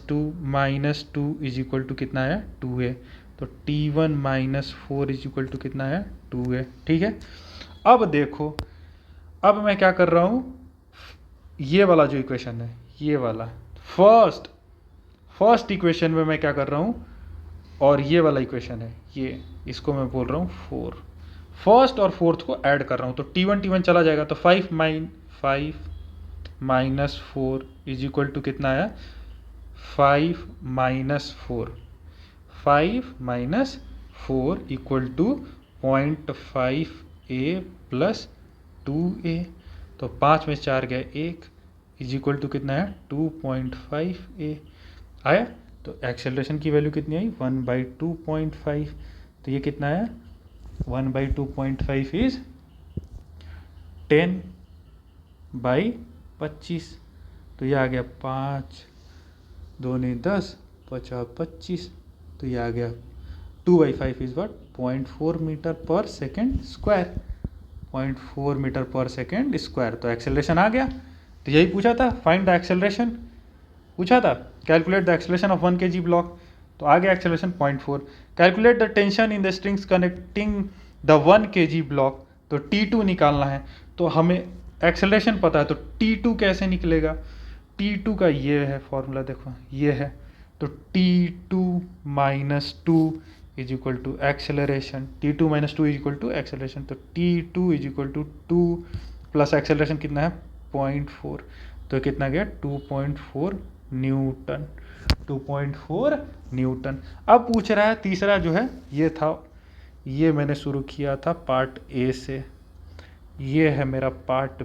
2 is equal to कितना है 2a, तो T1 minus 4 is equal to कितना है 2a, ठीक है। अब देखो, अब मैं क्या कर रहा हूँ, ये वाला जो इक्वेशन है, ये वाला फर्स्ट इक्वेशन में मैं क्या कर रहा हूँ, और ये वाला इक्वेशन है, ये इसको मैं बोल रहा हूँ 4, फर्स्ट और फोर्थ को ऐड कर रहा हूँ। तो T1 चला जाएगा, तो 5 माइनस 4 इज इक्वल टू कितना आया, 5 minus 4 equal to 0.5a plus 2a, तो 5 में 4 गए 1 इज इक्वल टू कितना है 2.5a आया। तो एक्सेलरेशन की वैल्यू कितनी आई, 1/2.5, तो ये कितना है 1/2.5 इज 10 बाई 25, तो ये आ गया 5 दूनी 10, 50 25, तो ये आ गया 2/5 इज व्हाट 0.4 मीटर पर सेकेंड स्क्वायर, 0.4 मीटर पर सेकेंड स्क्वायर। तो एक्सेलरेशन आ गया। तो यही पूछा था, फाइंड द एक्सेलरेशन पूछा था, calculate the acceleration of 1 kg block. तो आ गया acceleration 0.4। Calculate the tension in the strings connecting the 1 kg block. तो T2 निकालना है। तो हमें एक्सेलरेशन पता है, तो T2 कैसे निकलेगा? T2 का ये है फॉर्मूला, देखो ये है। तो T2 minus 2 is equal to acceleration, T2 minus 2 is equal to acceleration. तो T2 is equal to 2 plus acceleration कितना है 0.4, तो कितना गया 2.4 न्यूटन, 2.4 न्यूटन। अब पूछ रहा है तीसरा जो है, ये था, ये मैंने शुरू किया था पार्ट ए से, ये है मेरा पार्ट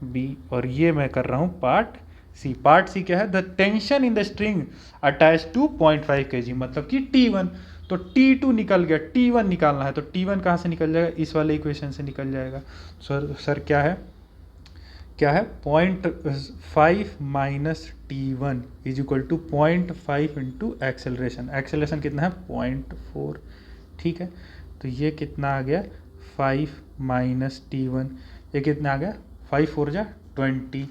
बी, और ये मैं कर रहा हूँ पार्ट सी। पार्ट सी क्या है? The tension in the string attach to 0.5 kg, मतलब कि T1। तो T2 निकल गया, T1 निकालना है। तो T1 कहाँ से निकल जाएगा? इस वाले इक्वेशन से निकल जाएगा। सर क्या है 0.5 minus T1 is equal to 0.5 into acceleration. Acceleration कितना है 0.4, ठीक है। तो ये कितना आ गया 5 माइनस T1, ये कितना आ गया 5 4 जा 20,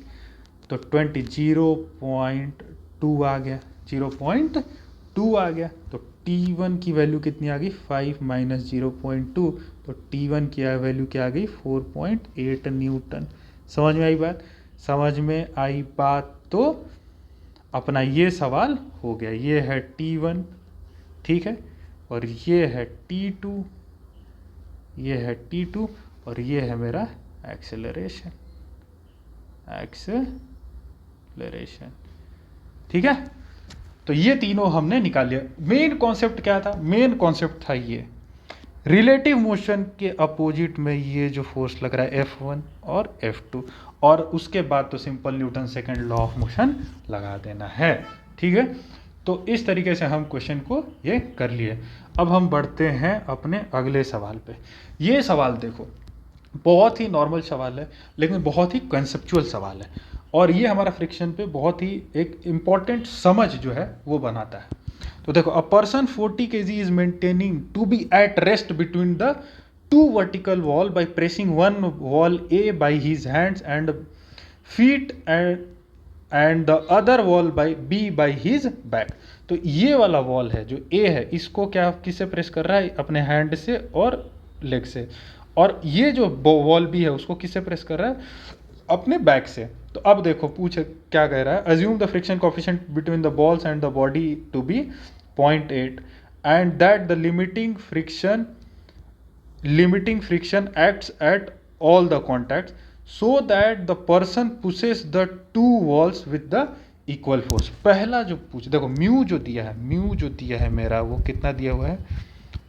तो 20 0.2 आ गया, 0.2 आ गया। तो T1 की वैल्यू कितनी आ गई 5 माइनस 0.2, तो T1 की वैल्यू क्या आ गई 4.8 न्यूटन। समझ में आई बात? समझ में आई बात। तो अपना ये सवाल हो गया। ये है T1, ठीक है, और ये है T2, ये है T2, और ये है मेरा एक्सेलरेशन, ठीक है। तो ये तीनों हमने निकाल लिया। मेन कॉन्सेप्ट क्या था? मेन कॉन्सेप्ट था ये, रिलेटिव मोशन के अपोजिट में ये जो फोर्स लग रहा है F1 और F2, और उसके बाद तो simple Newton second law of motion लगा देना है, ठीक है। तो इस तरीके से हम क्वेश्चन को ये कर लिए। अब हम बढ़ते हैं अपने अगले सवाल पे। ये सवाल देखो बहुत ही नॉर्मल सवाल है, लेकिन बहुत ही कंसेप्चुअल सवाल है, और ये हमारा फ्रिक्शन पे बहुत ही एक इम्पॉर्टेंट समझ जो है वो बनाता है। तो देखो, a person 40 kg is maintaining to be at rest between the two vertical wall by pressing one wall A by his hands and feet and the other wall by B by his back. तो ये वाला वॉल है जो ए है, इसको क्या किससे प्रेस कर रहा है? अपने हैंड से और लेग से। और ये जो वॉल बी है उसको किससे प्रेस कर रहा है? अपने बैक से। तो अब देखो पूछ क्या कह रहा है, assume the friction coefficient between the balls and the body to be 0.8 and that the limiting friction acts at all the contacts so that the person pushes the two walls with the equal force. पहला जो पूछ, देखो म्यू जो दिया है मेरा, वो कितना दिया हुआ है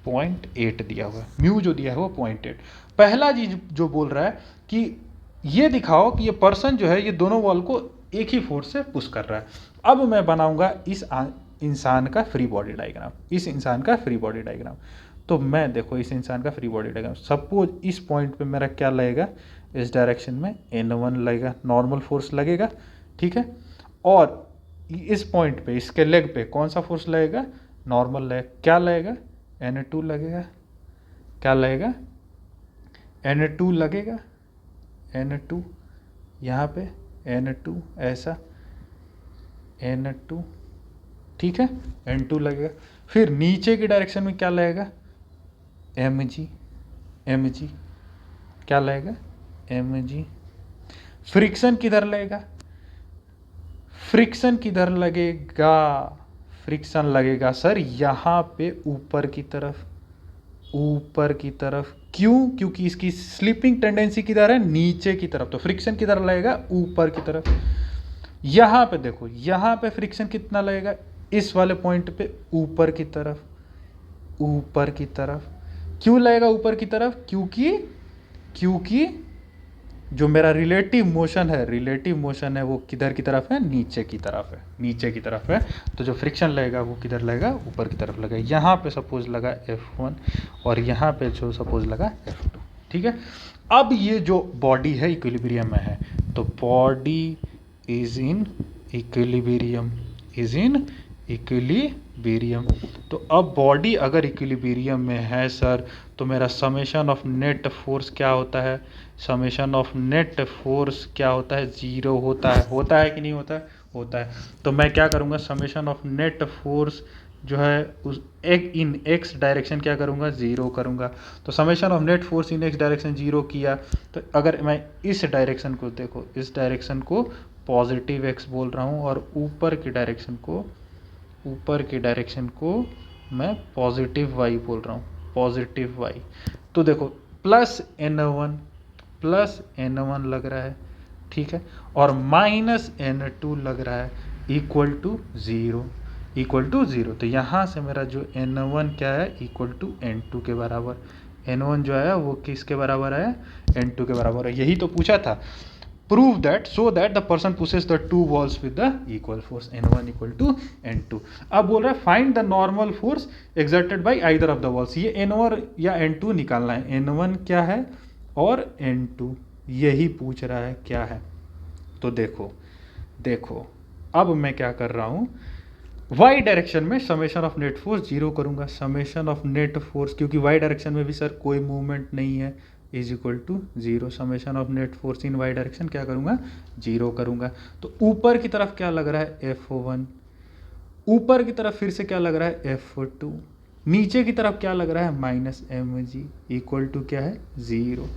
0.8 दिया हुआ है। म्यू जो दिया है वो 0.8। पहला चीज जो बोल रहा है कि ये दिखाओ कि ये पर्सन जो है ये दोनों वॉल को एक ही फोर्स से पुश कर रहा है। अब मैं बनाऊंगा इस इंसान का फ्री बॉडी डायग्राम, तो मैं देखो इस इंसान का फ्री बॉडी डायग्राम, सपोज इस पॉइंट पे मेरा क्या लगेगा, इस डायरेक्शन में N1 लगेगा, नॉर्मल फोर्स लगेगा, ठीक है। और इस पॉइंट पे इसके लेग पे कौन सा फोर्स लगेगा? नॉर्मल लगेगा। क्या लगेगा? N2 लगेगा। क्या लगेगा? N2 लगेगा, N2 यहाँ पे, N2 ऐसा, N2, ठीक है, N2 लगेगा। फिर नीचे की डायरेक्शन में क्या लगेगा? mg, क्या लगेगा? mg। फ्रिक्शन किधर लगेगा? फ्रिक्शन लगेगा सर यहाँ पे ऊपर की तरफ। क्यों? क्योंकि इसकी स्लिपिंग टेंडेंसी किधर है? नीचे की तरफ। तो फ्रिक्शन किधर लगेगा? ऊपर की तरफ। यहाँ पे देखो, यहाँ पे फ्रिक्शन कितना लगेगा? इस वाले पॉइंट पे ऊपर की तरफ। क्यों लगेगा ऊपर की तरफ? क्योंकि जो मेरा रिलेटिव मोशन है वो किधर की तरफ है? नीचे की तरफ है। तो जो फ्रिक्शन लगेगा वो किधर लगेगा? ऊपर की तरफ लगेगा। यहाँ पे सपोज लगा F1 और यहाँ पे जो सपोज लगा F2, ठीक है। अब ये जो बॉडी है इक्विलिब्रियम में है, तो body is in equilibrium, is in equilibrium. तो अब बॉडी अगर इक्विलिब्रियम में है सर, तो मेरा समेशन ऑफ नेट फोर्स क्या होता है, समेशन ऑफ नेट फोर्स क्या होता है, 0 होता है कि नहीं होता है, होता है। तो मैं क्या करूँगा, समेशन ऑफ नेट फोर्स जो है उस एक इन एक्स डायरेक्शन क्या करूँगा, 0 करूँगा। तो summation of net force in x direction 0 किया, तो अगर मैं इस डायरेक्शन को देखो, इस डायरेक्शन को पॉजिटिव एक्स बोल रहा हूँ और ऊपर की डायरेक्शन को मैं पॉजिटिव वाई बोल रहा हूँ, पॉजिटिव वाई। तो देखो प्लस n1 लग रहा है, ठीक है, और माइनस n2 लग रहा है, इक्वल टू 0, तो यहाँ से मेरा जो n1 क्या है, इक्वल टू n2 के बराबर। n1 जो है वो किसके बराबर है, n2 के बराबर है। यही तो पूछा था, prove that so that the person pushes the two walls with the equal force, n1 equal to n2। अब बोल रहा है find the normal force exerted by either of the walls। ये n1 या n2 निकालना है, n1 क्या है और n2 यही पूछ रहा है क्या है। तो देखो अब मैं क्या कर रहा हूँ, y डायरेक्शन में समेशन ऑफ नेट फोर्स 0 करूँगा, समेशन ऑफ नेट फोर्स, क्योंकि y डायरेक्शन में भी सर कोई मूवमेंट नहीं है, is equal to 0। Summation of net force in y direction क्या करूँगा, 0 करूँगा। तो ऊपर की तरफ क्या लग रहा है, F1, ऊपर की तरफ फिर से क्या लग रहा है, F2, नीचे की तरफ क्या लग रहा है, माइनस mg, इक्वल टू क्या है, 0।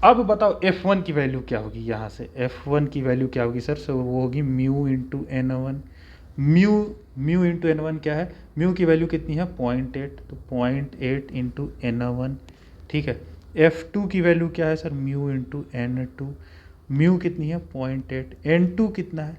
अब बताओ F1 की वैल्यू क्या होगी, यहाँ से F1 की वैल्यू क्या होगी सर, सो वो होगी mu into n1। Mu into n1 क्या है, म्यू की वैल्यू कितनी है, 0.8, तो 0.8 इंटू n1, ठीक है। F2 की वैल्यू क्या है sir, mu into n2, mu कितनी है, 0.8, n2 कितना है,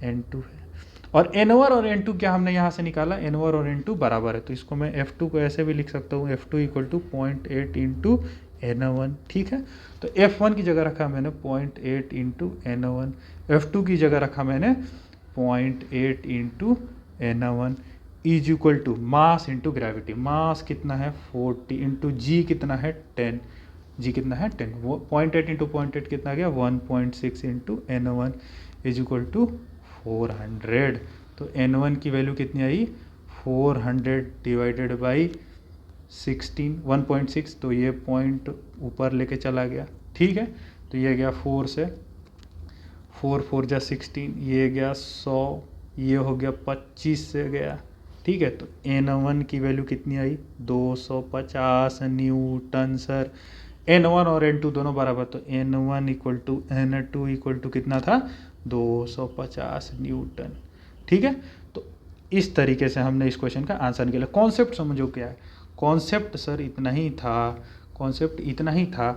n2 है, और n1 और n2 क्या हमने यहाँ से निकाला, n1 और n2 बराबर है, तो इसको मैं F2 को ऐसे भी लिख सकता हूँ, F2 equal to 0.8 into n1, ठीक है। तो F1 की जगह रखा मैंने 0.8 इंटू n1, F2 की जगह रखा मैंने 0.8 into n1, is equal to mass into gravity, mass कितना है 40 इंटू जी कितना है 10, जी कितना है 10, वो 0.8 इंटू 0.8 कितना गया 1.6 into n1 is equal to 400। तो n1 की वैल्यू कितनी आई, 400 डिवाइडेड बाई 16, 1.6, तो ये पॉइंट ऊपर लेके चला गया, ठीक है। तो ये गया 4 से 4 4 जा 16, ये गया 100, ये हो गया 25 से गया, ठीक है। तो n1 की वैल्यू कितनी आई, 250 न्यूटन सर। n1 और n2 दोनों बराबर, तो n1 equal to n2 equal to कितना था, 250 न्यूटन, ठीक है। तो इस तरीके से हमने इस क्वेश्चन का आंसर निकाला। कॉन्सेप्ट समझो क्या है, कॉन्सेप्ट सर इतना ही था, कॉन्सेप्ट इतना ही था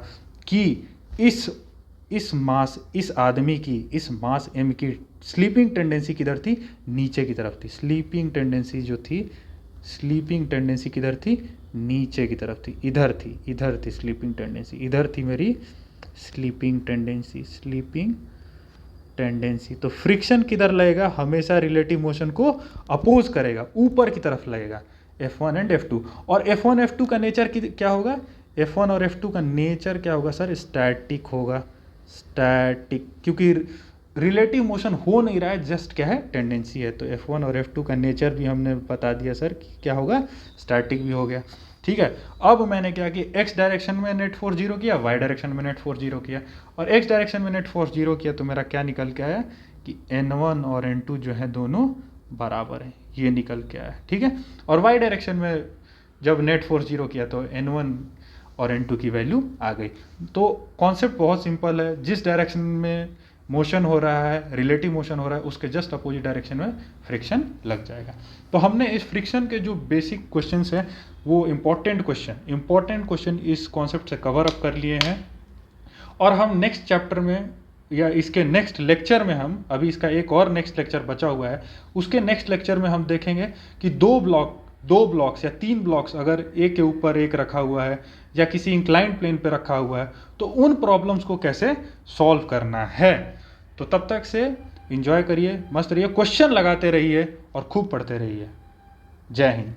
कि इस मास, इस आदमी की, इस मास m की स्लीपिंग टेंडेंसी किधर थी, नीचे की तरफ थी। स्लीपिंग टेंडेंसी जो थी, स्लीपिंग टेंडेंसी किधर थी, नीचे की तरफ थी, इधर थी स्लीपिंग टेंडेंसी, इधर थी मेरी स्लीपिंग टेंडेंसी। तो फ्रिक्शन किधर लगेगा, हमेशा रिलेटिव मोशन को अपोज करेगा, ऊपर की तरफ लगेगा, F1 एंड F2। और F1 F2 का नेचर क्या होगा, F1 और F2 का नेचर क्या होगा सर, स्टैटिक होगा, स्टैटिक, क्योंकि रिलेटिव मोशन हो नहीं रहा है, जस्ट क्या है, टेंडेंसी है। तो F1 और F2 का नेचर भी हमने बता दिया सर कि क्या होगा, स्टैटिक भी हो गया, ठीक है। अब मैंने क्या किया, x डायरेक्शन में नेट फोर्स 0 किया, y डायरेक्शन में नेट फोर्स 0 किया, और x डायरेक्शन में नेट फोर्स 0 किया, तो मेरा क्या निकल के आया कि n1 और n2 जो है दोनों बराबर है, ये निकल के आया, ठीक है। और y डायरेक्शन में जब नेट फोर्स 0 किया तो n1 और n2 की वैल्यू आ गई। तो कॉन्सेप्ट बहुत सिंपल है, जिस डायरेक्शन में मोशन हो रहा है, रिलेटिव मोशन हो रहा है, उसके जस्ट अपोजिट डायरेक्शन में फ्रिक्शन लग जाएगा। तो हमने इस फ्रिक्शन के जो बेसिक क्वेश्चंस हैं, वो इंपॉर्टेंट क्वेश्चन इस कॉन्सेप्ट से कवर अप कर लिए हैं। और हम नेक्स्ट चैप्टर में या इसके नेक्स्ट लेक्चर में, हम अभी इसका एक और नेक्स्ट लेक्चर बचा हुआ है, उसके नेक्स्ट लेक्चर में हम देखेंगे कि दो ब्लॉक्स या 3 ब्लॉक्स अगर एक के ऊपर एक रखा हुआ है या किसी इंक्लाइंड प्लेन पे रखा हुआ है, तो उन प्रॉब्लम्स को कैसे सॉल्व करना है। तो तब तक से एंजॉय करिए, मस्त रहिए, क्वेश्चन लगाते रहिए और खूब पढ़ते रहिए। जय हिंद।